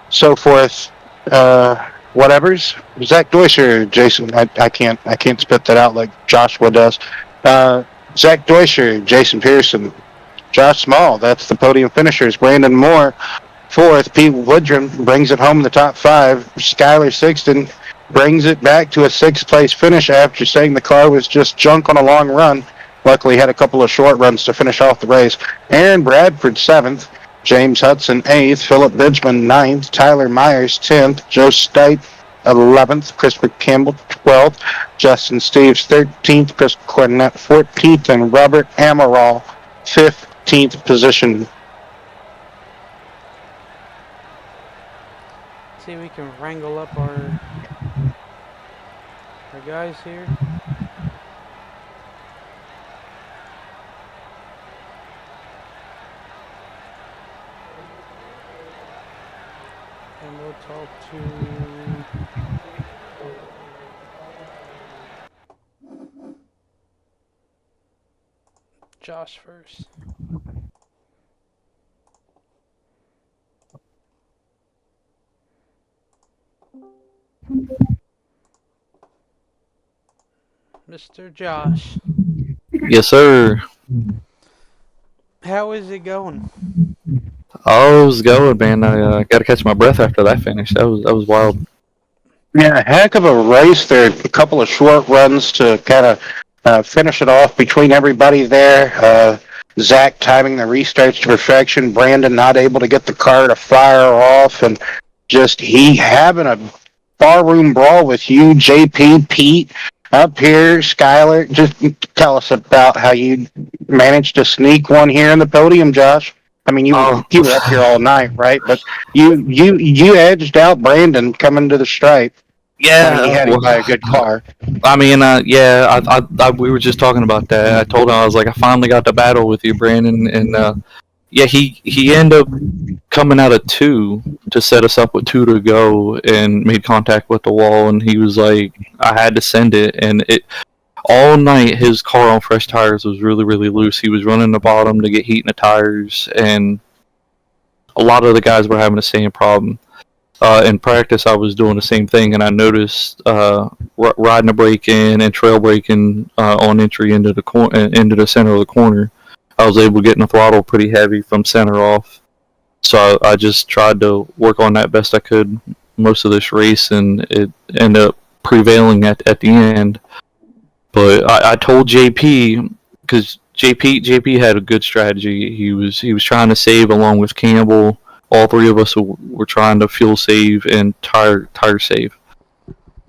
so forth, whatevers. Zach Deutscher, Jason, I can't spit that out like Joshua does. Zach Deutscher, Jason Pearson, Josh Small, that's the podium finishers. Brandon Moore, 4th. Pete Woodrum brings it home in the top 5. Skylar Sixton brings it back to a 6th place finish after saying the car was just junk on a long run. Luckily had a couple of short runs to finish off the race. Aaron Bradford, 7th. James Hudson, 8th. Philip Bidgman, 9th. Tyler Myers, 10th. Joe Stite, 11th. Christopher Campbell, 12th. Justin Steves, 13th. Chris Cornett, 14th. And Robert Amaral, 15th position. See if we can wrangle up our guys here. And we'll talk to Josh first. Mr. Josh, Yes, sir. how is it going? Oh, it was going, man. I got to catch my breath after that finish. That was wild. Yeah, heck of a race there. A couple of short runs to kind of finish it off between everybody there. Zach timing the restarts to perfection. Brandon not able to get the car to fire off, and just he having a barroom brawl with you, JP, Pete, up here, Skyler. Just tell us about how you managed to sneak one here in the podium, Josh. I mean, Oh. you were up here all night, right? But you edged out Brandon coming to the stripe. I mean, he had to buy a good car. I mean, yeah, we were just talking about that. I told him, I was like, I finally got to battle with you, Brandon, and yeah, he ended up coming out of 2 to set us up with 2 to go, and made contact with the wall, and he was like, I had to send it, and it all night his car on fresh tires was really, really loose. He was running the bottom to get heat in the tires, and a lot of the guys were having the same problem. In practice, I was doing the same thing, and I noticed riding a brake in and trail braking on entry into the center of the corner. I was able to get in the throttle pretty heavy from center off, so I just tried to work on that best I could most of this race, and it ended up prevailing at the end. But I told JP, because JP had a good strategy. He was trying to save along with Campbell. All 3 of us were trying to fuel save and tire save.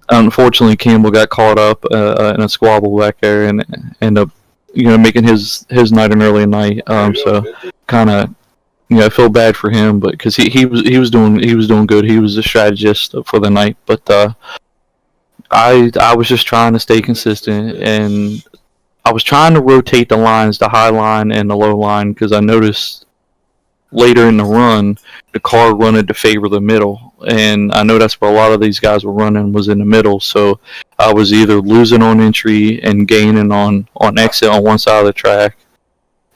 Unfortunately, Campbell got caught up in a squabble back there and ended up, making his night an early night. So kind of, I feel bad for him, but because he was doing good. He was a strategist for the night, but I was just trying to stay consistent, and I was trying to rotate the lines, the high line and the low line, because I noticed later in the run, the car wanted to favor the middle, and I know that's where a lot of these guys were running, was in the middle. So I was either losing on entry and gaining on exit on one side of the track,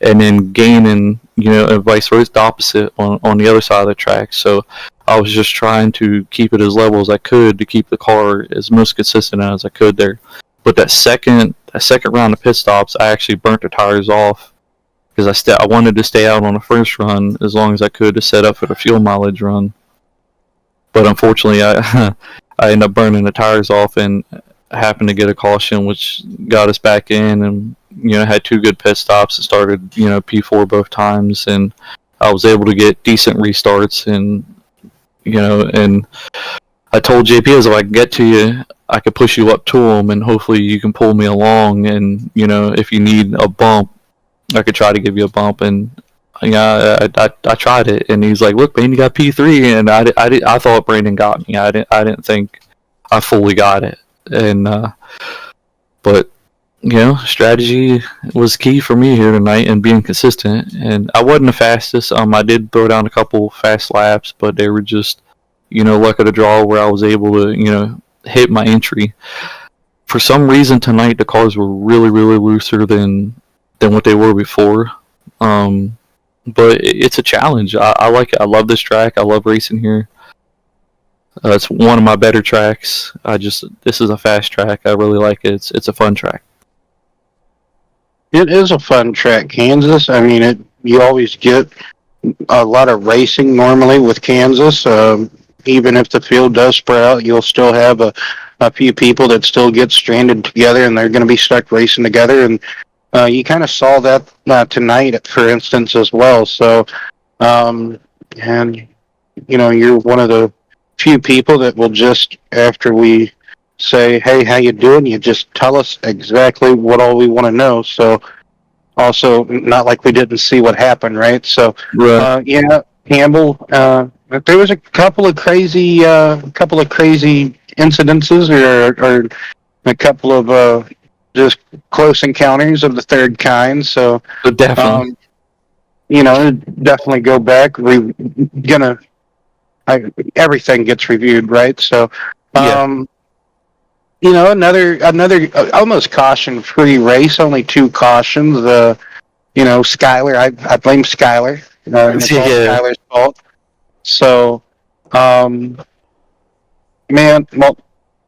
and then gaining, and vice versa, the opposite on the other side of the track. So I was just trying to keep it as level as I could to keep the car as most consistent as I could there. But that second round of pit stops, I actually burnt the tires off, because I wanted to stay out on the first run as long as I could to set up for the fuel mileage run. But unfortunately, I ended up burning the tires off and happened to get a caution, which got us back in, and had 2 good pit stops. It started P4 both times, and I was able to get decent restarts. And and I told JP, as if I can get to you, I could push you up to him, and hopefully you can pull me along. And if you need a bump, I could try to give you a bump. And I tried it, and he's like, "Look, man, you got P3," and I thought Brandon got me. I didn't think I fully got it, and but strategy was key for me here tonight, and being consistent. And I wasn't the fastest. I did throw down a couple fast laps, but they were just luck of the draw where I was able to hit my entry. For some reason tonight, the cars were really, really looser than what they were before. But it's a challenge. I like it. I love this track. I love racing here. It's one of my better tracks. This is a fast track. I really like it. It's a fun track. It is a fun track, Kansas. I mean, you always get a lot of racing normally with Kansas. Even if the field does spread out, you'll still have a few people that still get stranded together, and they're going to be stuck racing together. And you kind of saw that tonight, for instance, as well. So, and you're one of the few people that will just, after we say, "Hey, how you doing?" you just tell us exactly what all we want to know. So, also not like we didn't see what happened, right? So, Right. Campbell. There was a couple of crazy incidences, or a couple of just close encounters of the third kind. So Definitely. Definitely go back. Everything gets reviewed, right? So, Yeah. another almost caution-free race. Only 2 cautions. Skyler. I blame Skyler. And it's all Yeah. Skyler's fault. So, man, well,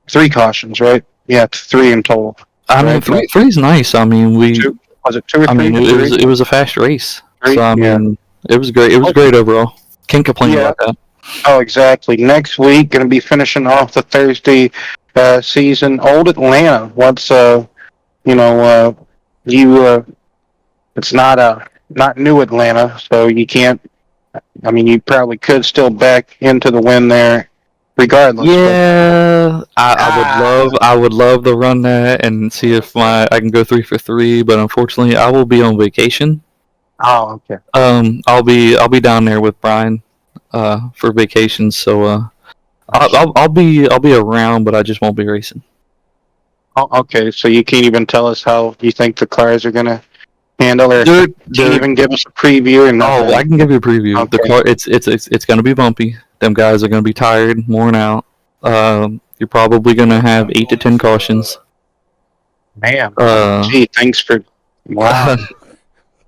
3 cautions, right? Yeah, it's 3 in total. I mean, Right. three's nice. I mean, Was it 2 or 3? I mean, it was a fast race. 3? So I Yeah. mean, it was great. It was great overall. Can't complain Yeah. about that. Oh, exactly. Next week, going to be finishing off the Thursday season. Old Atlanta. What's it's not new Atlanta, so you can't. I mean, you probably could still back into the win there, regardless. Yeah, I would love to run that and see if I can go 3 for 3, but unfortunately, I will be on vacation. Oh, okay. I'll be down there with Brian, for vacation. So I'll be around, but I just won't be racing. Oh, okay. So you can't even tell us how you think the cars are gonna handle, or They're- can you they're- even give us a preview? And Oh, I can give you a preview. Okay. The car, it's gonna be bumpy. Them guys are gonna be tired, worn out. You're probably gonna have 8 to 10 cautions. man, Uh, gee, thanks for. Wow.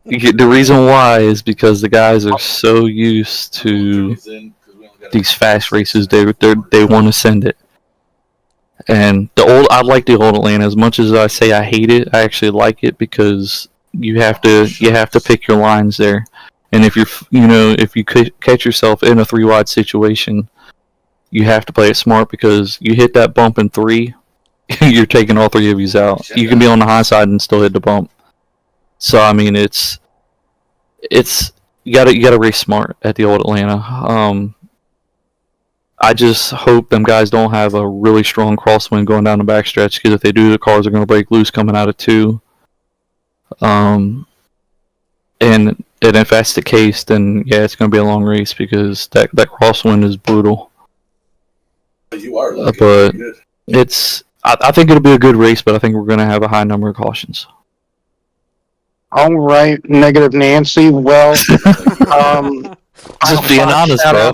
The reason why is because the guys are so used to these fast races. They want to send it. And I like the old Atlanta as much as I say I hate it. I actually like it because you have to pick your lines there. And if if you catch yourself in a 3 wide situation, you have to play it smart, because you hit that bump in 3, you're taking all 3 of you out. You can be on the high side and still hit the bump. So I mean, it's you gotta race smart at the old Atlanta. I just hope them guys don't have a really strong crosswind going down the backstretch, because if they do, the cars are going to break loose coming out of 2. And if that's the case, then yeah, it's going to be a long race, because that crosswind is brutal. You are But I think it'll be a good race, but I think we're going to have a high number of cautions. All right, Negative Nancy. Well, Just being honest, bro.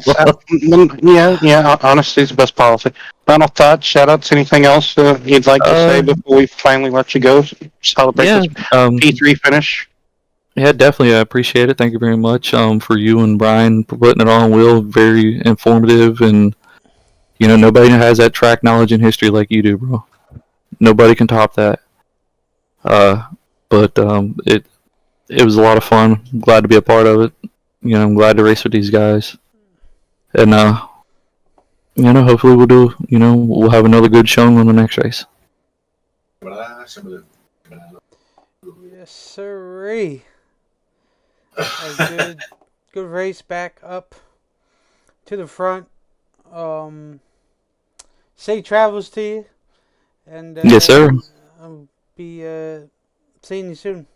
Yeah. Honesty is the best policy. Final thoughts, shout-outs, anything else you'd like to say before we finally let you go? Celebrate Yeah, this P3 finish. yeah, definitely. I appreciate it. Thank you very much for you and Brian for putting it on. Will, very informative, and nobody has that track knowledge and history like you do, bro. Nobody can top that. But it was a lot of fun. I'm glad to be a part of it. I'm glad to race with these guys, and hopefully we'll have another good showing on the next race. Yes, sirree. A good race back up to the front. Safe travels to you, and Yes, sir. I'll be seeing you soon.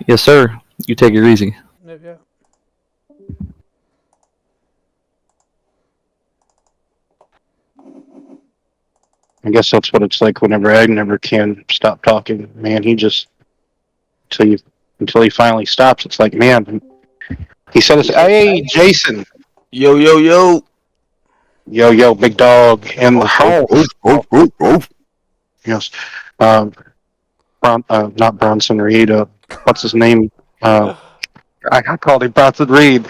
Yes, sir. You take it easy. Yeah. I guess that's what it's like whenever Ag never can stop talking. Man, he just until he finally stops. It's like, man, he said, "Hey, Jason, Yo. yo, big dog in the house." Yes, not Bronson Reed. What's his name? I called him Bronson Reed.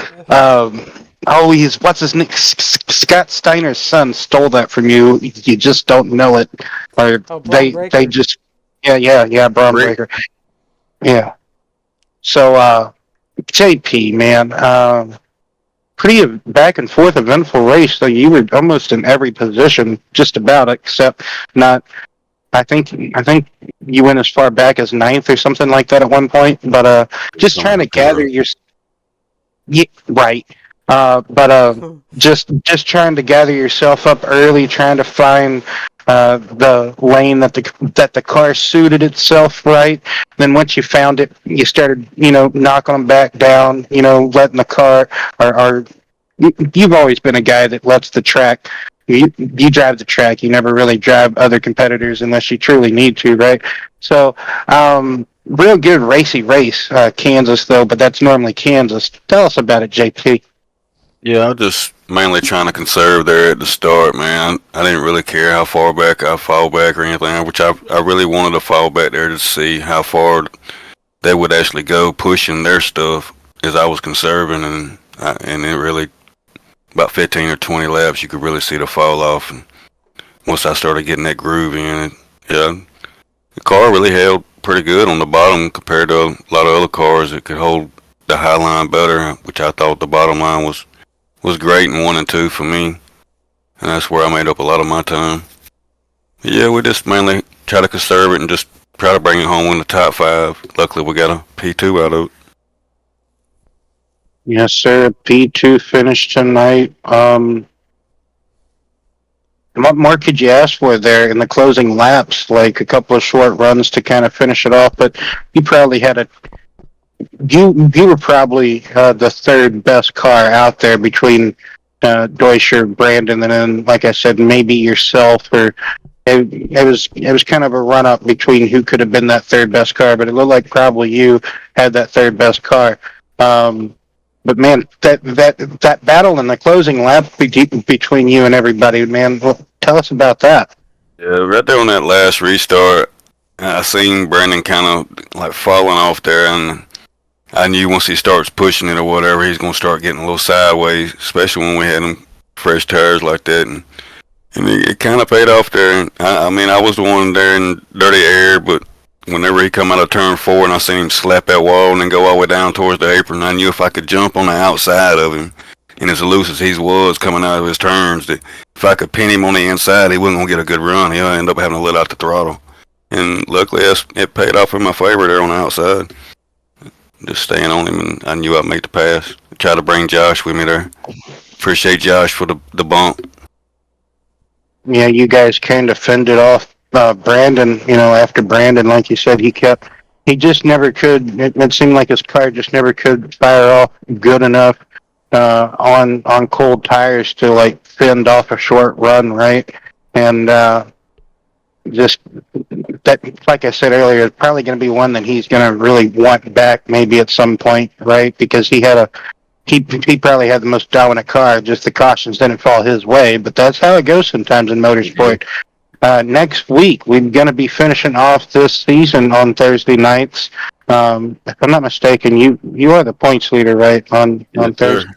What's his name? Scott Steiner's son stole that from you. You just don't know it, or they just Braun Breaker. Yeah. So JP, man, pretty back and forth eventful race. So you were almost in every position, just about, except not. I think you went as far back as 9th or something like that at one point. But just trying to gather your. Yeah, right. Just trying to gather yourself up early, trying to find the lane that the car suited itself right. Then once you found it, you started, knocking them back down, letting the car, or you've always been a guy that lets the track. You drive the track. You never really drive other competitors unless you truly need to, right? So, real good racy race, Kansas though, but that's normally Kansas. Tell us about it, JP. Yeah, I'm just mainly trying to conserve there at the start, man. I didn't really care how far back I fall back or anything, which I really wanted to fall back there to see how far they would actually go pushing their stuff as I was conserving, and it really about 15 or 20 laps you could really see the fall off. And once I started getting that groove in, the car really held pretty good on the bottom compared to a lot of other cars that could hold the high line better, which I thought the bottom line was great in 1 and 2 for me, and that's where I made up a lot of my time. Yeah, we just mainly try to conserve it and just try to bring it home in the top 5. Luckily, we got a P2 out of it. Yes, sir. P2 finished tonight. What more could you ask for there in the closing laps? Like a couple of short runs to kind of finish it off, but you probably had you were probably the third best car out there between Deutscher, Brandon, and then, like I said, maybe yourself. Or it was kind of a run up between who could have been that third best car, but it looked like probably you had that third best car. But man, that battle in the closing lap between you and everybody, man, well, tell us about that. Yeah, right there on that last restart, I seen Brandon kind of like falling off there, and I knew once he starts pushing it or whatever, he's gonna start getting a little sideways, especially when we had him fresh tires like that, and it kind of paid off there. I mean, I was the one there in dirty air, but whenever he come out of turn 4 and I seen him slap that wall and then go all the way down towards the apron, I knew if I could jump on the outside of him, and as loose as he was coming out of his turns, that if I could pin him on the inside, he wasn't going to get a good run. He'll end up having to let out the throttle. And luckily, it paid off in my favor there on the outside. Just staying on him, and I knew I'd make the pass. Try to bring Josh with me there. Appreciate Josh for the bump. Yeah, you guys kind of fended off Brandon, after Brandon, like you said, he just never could. It seemed like his car just never could fire off good enough on cold tires to like fend off a short run, right? And just that, like I said earlier, it's probably going to be one that he's going to really want back maybe at some point, right? Because he probably had the most dominant car. Just the cautions didn't fall his way, but that's how it goes sometimes in motorsport. Next week, we're going to be finishing off this season on Thursday nights. If I'm not mistaken, you are the points leader, right? On Thursday.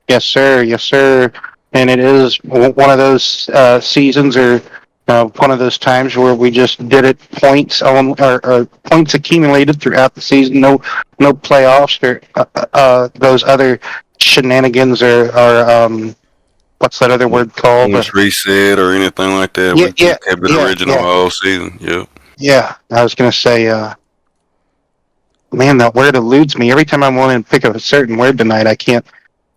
Yes, sir. Yes, sir. And it is one of those seasons or one of those times where we just did it points on or points accumulated throughout the season. No playoffs or those other shenanigans or what's that other word called? Reset or anything like that. We kept it original all season. Yeah. Yeah, I was gonna say, man, that word eludes me every time I want to pick up a certain word tonight. I can't.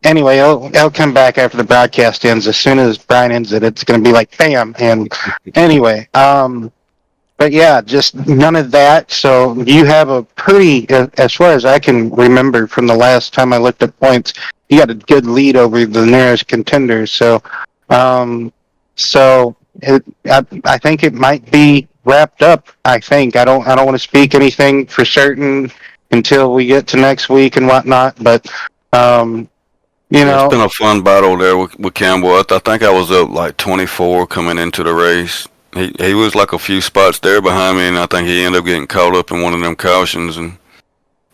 Anyway, I'll come back after the broadcast ends. As soon as Brian ends it, it's gonna be like bam. And anyway, but yeah, just none of that. So you have a pretty, as far as I can remember from the last time I looked at points, you got a good lead over the nearest contenders. So, I think it might be wrapped up. I think I don't want to speak anything for certain until we get to next week and whatnot. But it's been a fun battle there with Campbell. I think I was up like 24 coming into the race. He was like a few spots there behind me, and I think he ended up getting caught up in one of them cautions and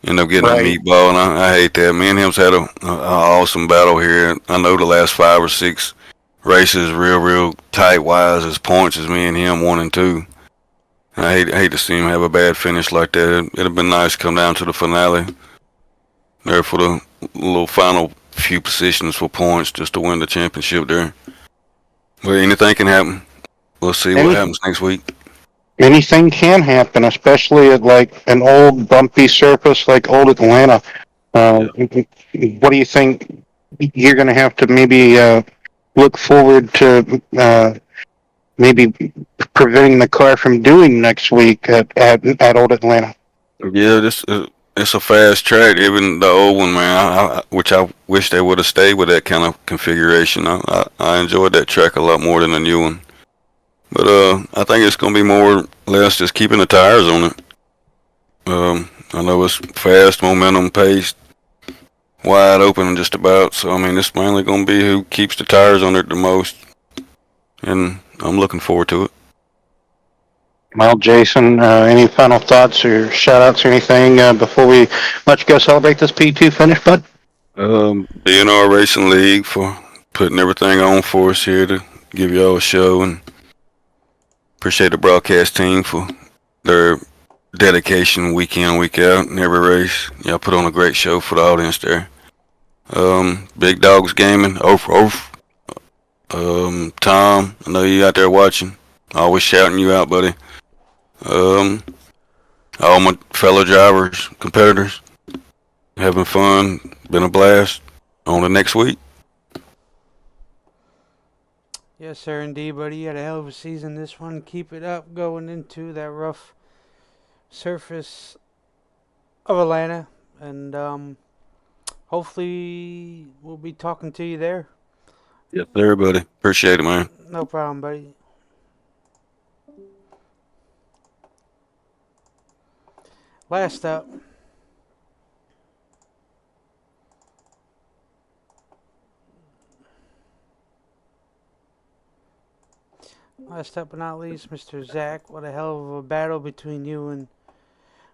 ended up getting a meatball, and I hate that. Me and him's had an awesome battle here. I know the last 5 or 6 races real tight wise as points as me and him 1 and 2. And I hate to see him have a bad finish like that. It'd have been nice to come down to the finale there for the little final few positions for points just to win the championship there. But anything can happen. We'll see what happens next week. Anything can happen, especially at like an old bumpy surface like Old Atlanta. What do you think you're going to have to maybe look forward to maybe preventing the car from doing next week at Old Atlanta? Yeah, it's a fast track, even the old one, man. Which I wish they would have stayed with that kind of configuration. I enjoyed that track a lot more than the new one. But I think it's going to be more or less just keeping the tires on it. I know it's fast, momentum, pace, wide open just about. So, I mean, it's mainly going to be who keeps the tires on it the most. And I'm looking forward to it. Well, Jason, any final thoughts or shout outs or anything before we let you go celebrate this P2 finish, bud? DNR Racing League for putting everything on for us here to give y'all a show, and appreciate the broadcast team for their dedication week in, week out in every race. Y'all put on a great show for the audience there. Big Dogs Gaming, Tom, I know you out there watching. Always shouting you out, buddy. All my fellow drivers, competitors, having fun, been a blast. On to next week. Yes, sir, indeed, buddy. You had a hell of a season this one. Keep it up going into that rough surface of Atlanta. And hopefully we'll be talking to you there. Yes, sir, buddy. Appreciate it, man. No problem, buddy. Last up. Last up but not least, Mr. Zach. What a hell of a battle between you and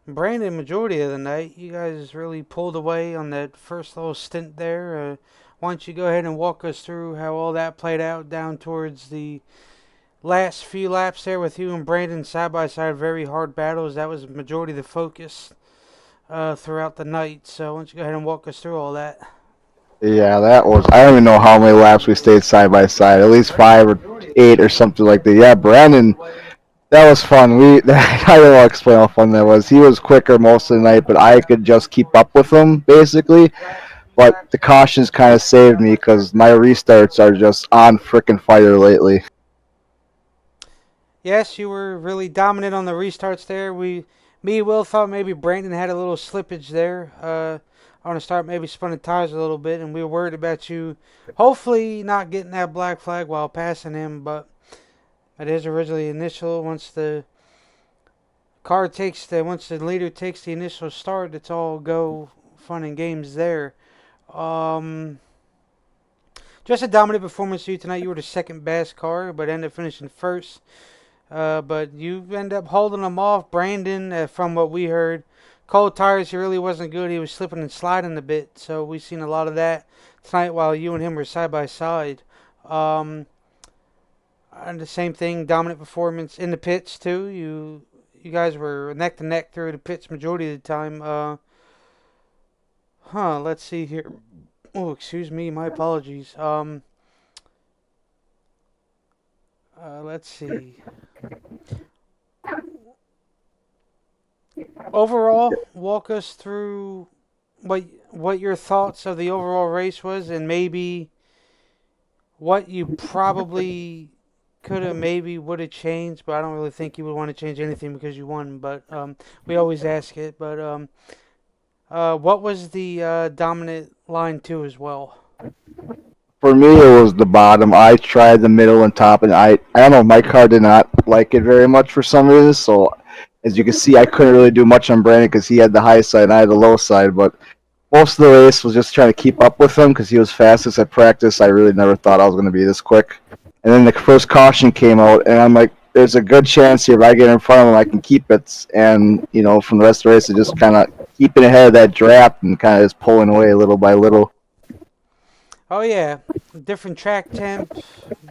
Brandon majority of the night. You guys really pulled away on that first little stint there. Why don't you go ahead and walk us through how all that played out down towards the last few laps there with you and Brandon side by side. Very hard battles. That was majority of the focus throughout the night. So why don't you go ahead and walk us through all that? Yeah, that was. I don't even know how many laps we stayed side by side. At least 5 or 8 or something like that. Yeah, Brandon, that was fun. I don't know how to explain how fun that was. He was quicker most of the night, but I could just keep up with him basically. But the cautions kind of saved me because my restarts are just on frickin' fire lately. Yes, you were really dominant on the restarts there. Will thought maybe Brandon had a little slippage there. On the start, maybe spun the tires a little bit, and we were worried about you hopefully not getting that black flag while passing him, but it is originally initial. Once the leader takes the initial start, it's all go fun and games there. Just a dominant performance for you tonight. You were the second best car, but ended up finishing first. But you end up holding them off. Brandon, from what we heard, cold tires, he really wasn't good. He was slipping and sliding a bit. So we've seen a lot of that tonight while you and him were side by side. And the same thing, dominant performance in the pits too. You guys were neck to neck through the pits majority of the time. Let's see here. Oh, excuse me, my apologies. Let's see. Overall, walk us through what your thoughts of the overall race was, and maybe what you probably could have, maybe would have changed. But I don't really think you would want to change anything because you won. But we always ask it. But what was the dominant line two as well? For me, it was the bottom. I tried the middle and top, and I don't know, my car did not like it very much for some reason, so as you can see, I couldn't really do much on Brandon because he had the high side and I had the low side, but most of the race was just trying to keep up with him because he was fastest at practice. I really never thought I was going to be this quick. And then the first caution came out, and I'm like, there's a good chance here if I get in front of him, I can keep it. And, you know, from the rest of the race, it just kind of keeping ahead of that draft and kind of just pulling away little by little. Oh yeah, different track temp,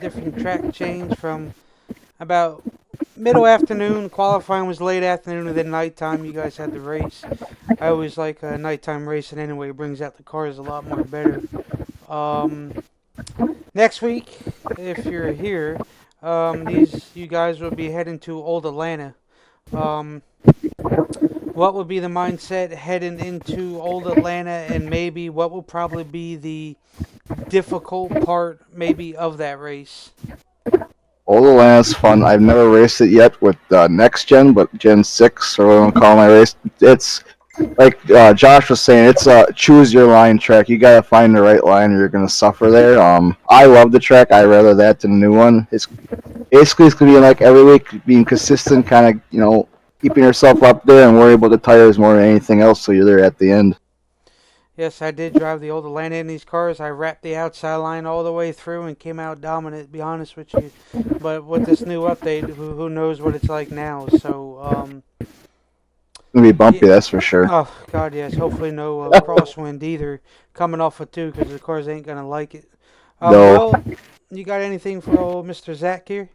different track change from about middle afternoon. Qualifying was late afternoon and then nighttime. You guys had the race. I always like nighttime racing anyway. It brings out the cars a lot more better. Next week, if you're here, you guys will be heading to Old Atlanta. What would be the mindset heading into Old Atlanta, and maybe what will probably be the difficult part maybe of that race? Old Atlanta's fun. I've never raced it yet with Next Gen, but Gen 6, or what I'm calling my race. It's like Josh was saying, it's a choose your line track. You gotta find the right line or you're gonna suffer there. I love the track. I rather that than the new one. It's gonna be like every week being consistent, kind of, you know, keeping yourself up there and worry about the tires more than anything else, so you're there at the end. Yes, I did drive the old Atlanta in these cars. I wrapped the outside line all the way through and came out dominant, to be honest with you. But with this new update, who knows what it's like now? So, It's gonna be bumpy, that's for sure. oh, God, yes. Hopefully, no crosswind either coming off of 2 because the cars ain't going to like it. No. Will, you got anything for old Mr. Zach here?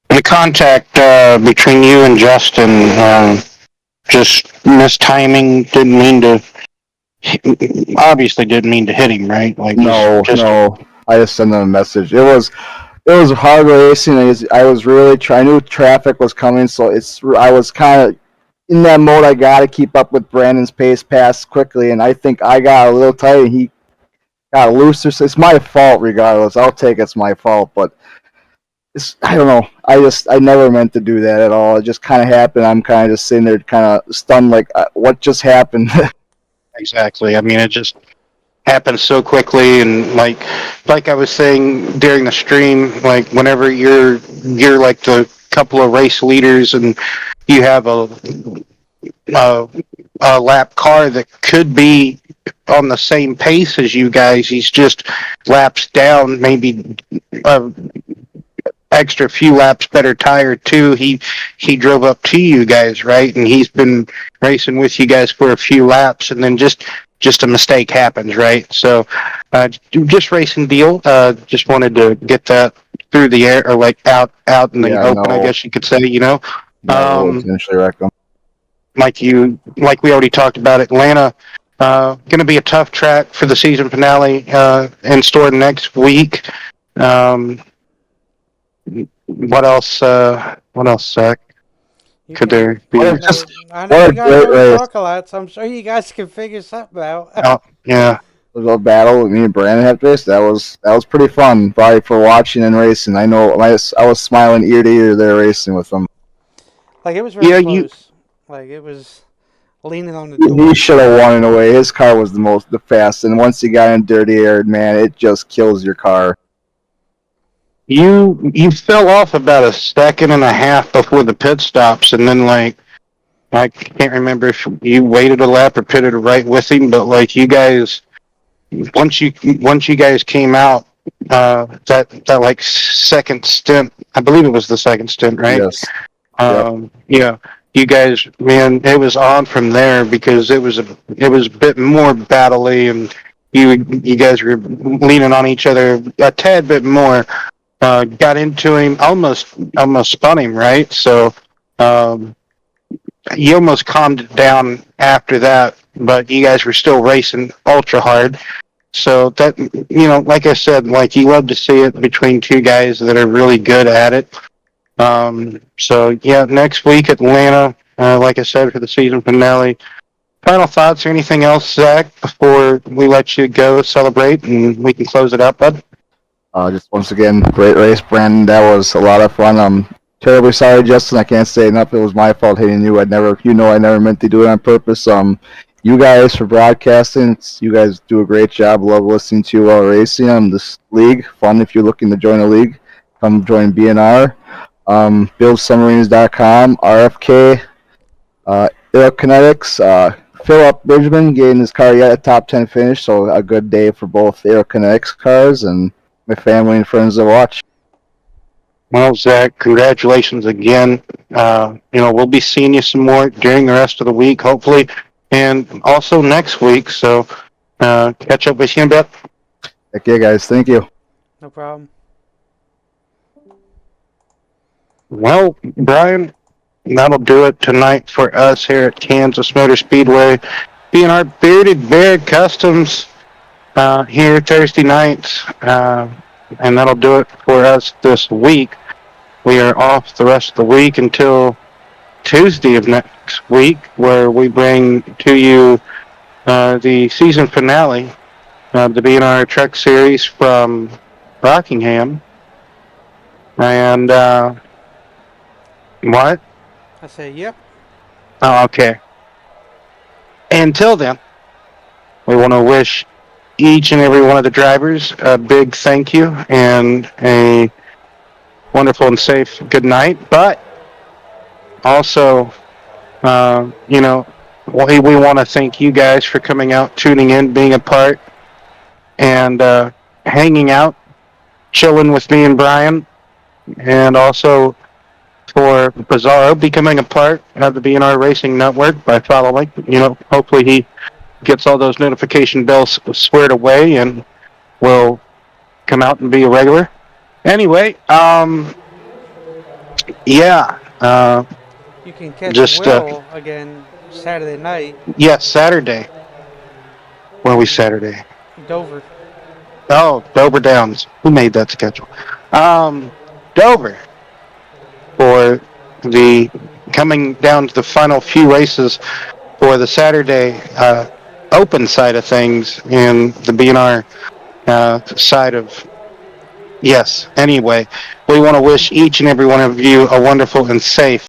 The contact between you and Justin, just mistiming. Didn't mean to. Obviously, didn't mean to hit him, right? Like No, just no. I just sent them a message. It was hard racing. I was really trying. I knew traffic was coming, so I was kind of in that mode. I got to keep up with Brandon's pass quickly, and I think I got a little tight. And he got looser. So it's my fault, regardless. I'll take it's my fault, but I don't know. I never meant to do that at all. It just kind of happened. I'm kind of just sitting there, kind of stunned, like what just happened. Exactly. I mean, it just happened so quickly, and like I was saying during the stream, like whenever you're like the couple of race leaders, and you have a lap car that could be on the same pace as you guys. He's just laps down, maybe extra few laps better tire too. He drove up to you guys, right? And he's been racing with you guys for a few laps, and then just a mistake happens, right? So just racing deal. Just wanted to get that through the air, or like out in the open, I guess you could say, you know. Eventually wreck them. Like we already talked about, Atlanta going to be a tough track for the season finale in store next week. What else, Zach? Could there be? I know you guys don't talk a lot, so I'm sure you guys can figure something out. Oh, yeah. A little battle with me and Brandon had this. That was pretty fun, probably for watching and racing. I know I was smiling ear to ear there racing with them. Like, it was very close. Like, it was leaning on the door. He should have won in a way. His car was the fastest, and once he got in dirty air, man, it just kills your car. You fell off about a second and a half before the pit stops, and then like I can't remember if you waited a lap or pitted right with him, but like you guys, once you guys came out, that like second stint, I believe it was the second stint, right? Yes. Yeah. You guys, man, it was on from there, because it was a bit more battle-y, and you guys were leaning on each other a tad bit more. Got into him, almost spun him, right? So you almost calmed it down after that, but you guys were still racing ultra hard. So that, you know, like I said, like you love to see it between two guys that are really good at it. So yeah, next week Atlanta, like I said, for the season finale. Final thoughts or anything else, Zach, before we let you go celebrate and we can close it up, bud? Just once again, great race, Brandon. That was a lot of fun. I'm terribly sorry, Justin. I can't say enough. It was my fault hitting you. I never meant to do it on purpose. You guys for broadcasting, you guys do a great job. Love listening to you while racing. This league, fun if you're looking to join a league. Come join BNR. BuildSubmarines.com, RFK, Aerokinetics, Philip Bridgman getting his car yet a top 10 finish, so a good day for both Aerokinetics cars and my family and friends that watch. Well, Zach, congratulations again. We'll be seeing you some more during the rest of the week, hopefully, and also next week. So catch up with you in a bit. Heck yeah, guys. Thank you. No problem. Well, Brian, that'll do it tonight for us here at Kansas Motor Speedway. Being our Bearded Bear Customs here Thursday nights, and that'll do it for us this week. We are off the rest of the week until Tuesday of next week, where we bring to you the season finale of the B&R Truck Series from Rockingham. And what? I say, yep. Oh, okay. Until then, we want to wish each and every one of the drivers a big thank you and a wonderful and safe good night. But Also, you know, we want to thank you guys for coming out, tuning in, being a part, and hanging out, chilling with me and Brian, and also for Bizarro becoming a part of the BNR Racing Network by following. You know, hopefully he gets all those notification bells squared away and will come out and be a regular. Anyway, yeah. You can catch Just, Will again Saturday night, Yes, Saturday. Where are we Saturday? Dover. Oh, Dover Downs. Who made that schedule? Dover. For the coming down to the final few races for the Saturday open side of things in the BNR side of. Yes, anyway, we want to wish each and every one of you a wonderful and safe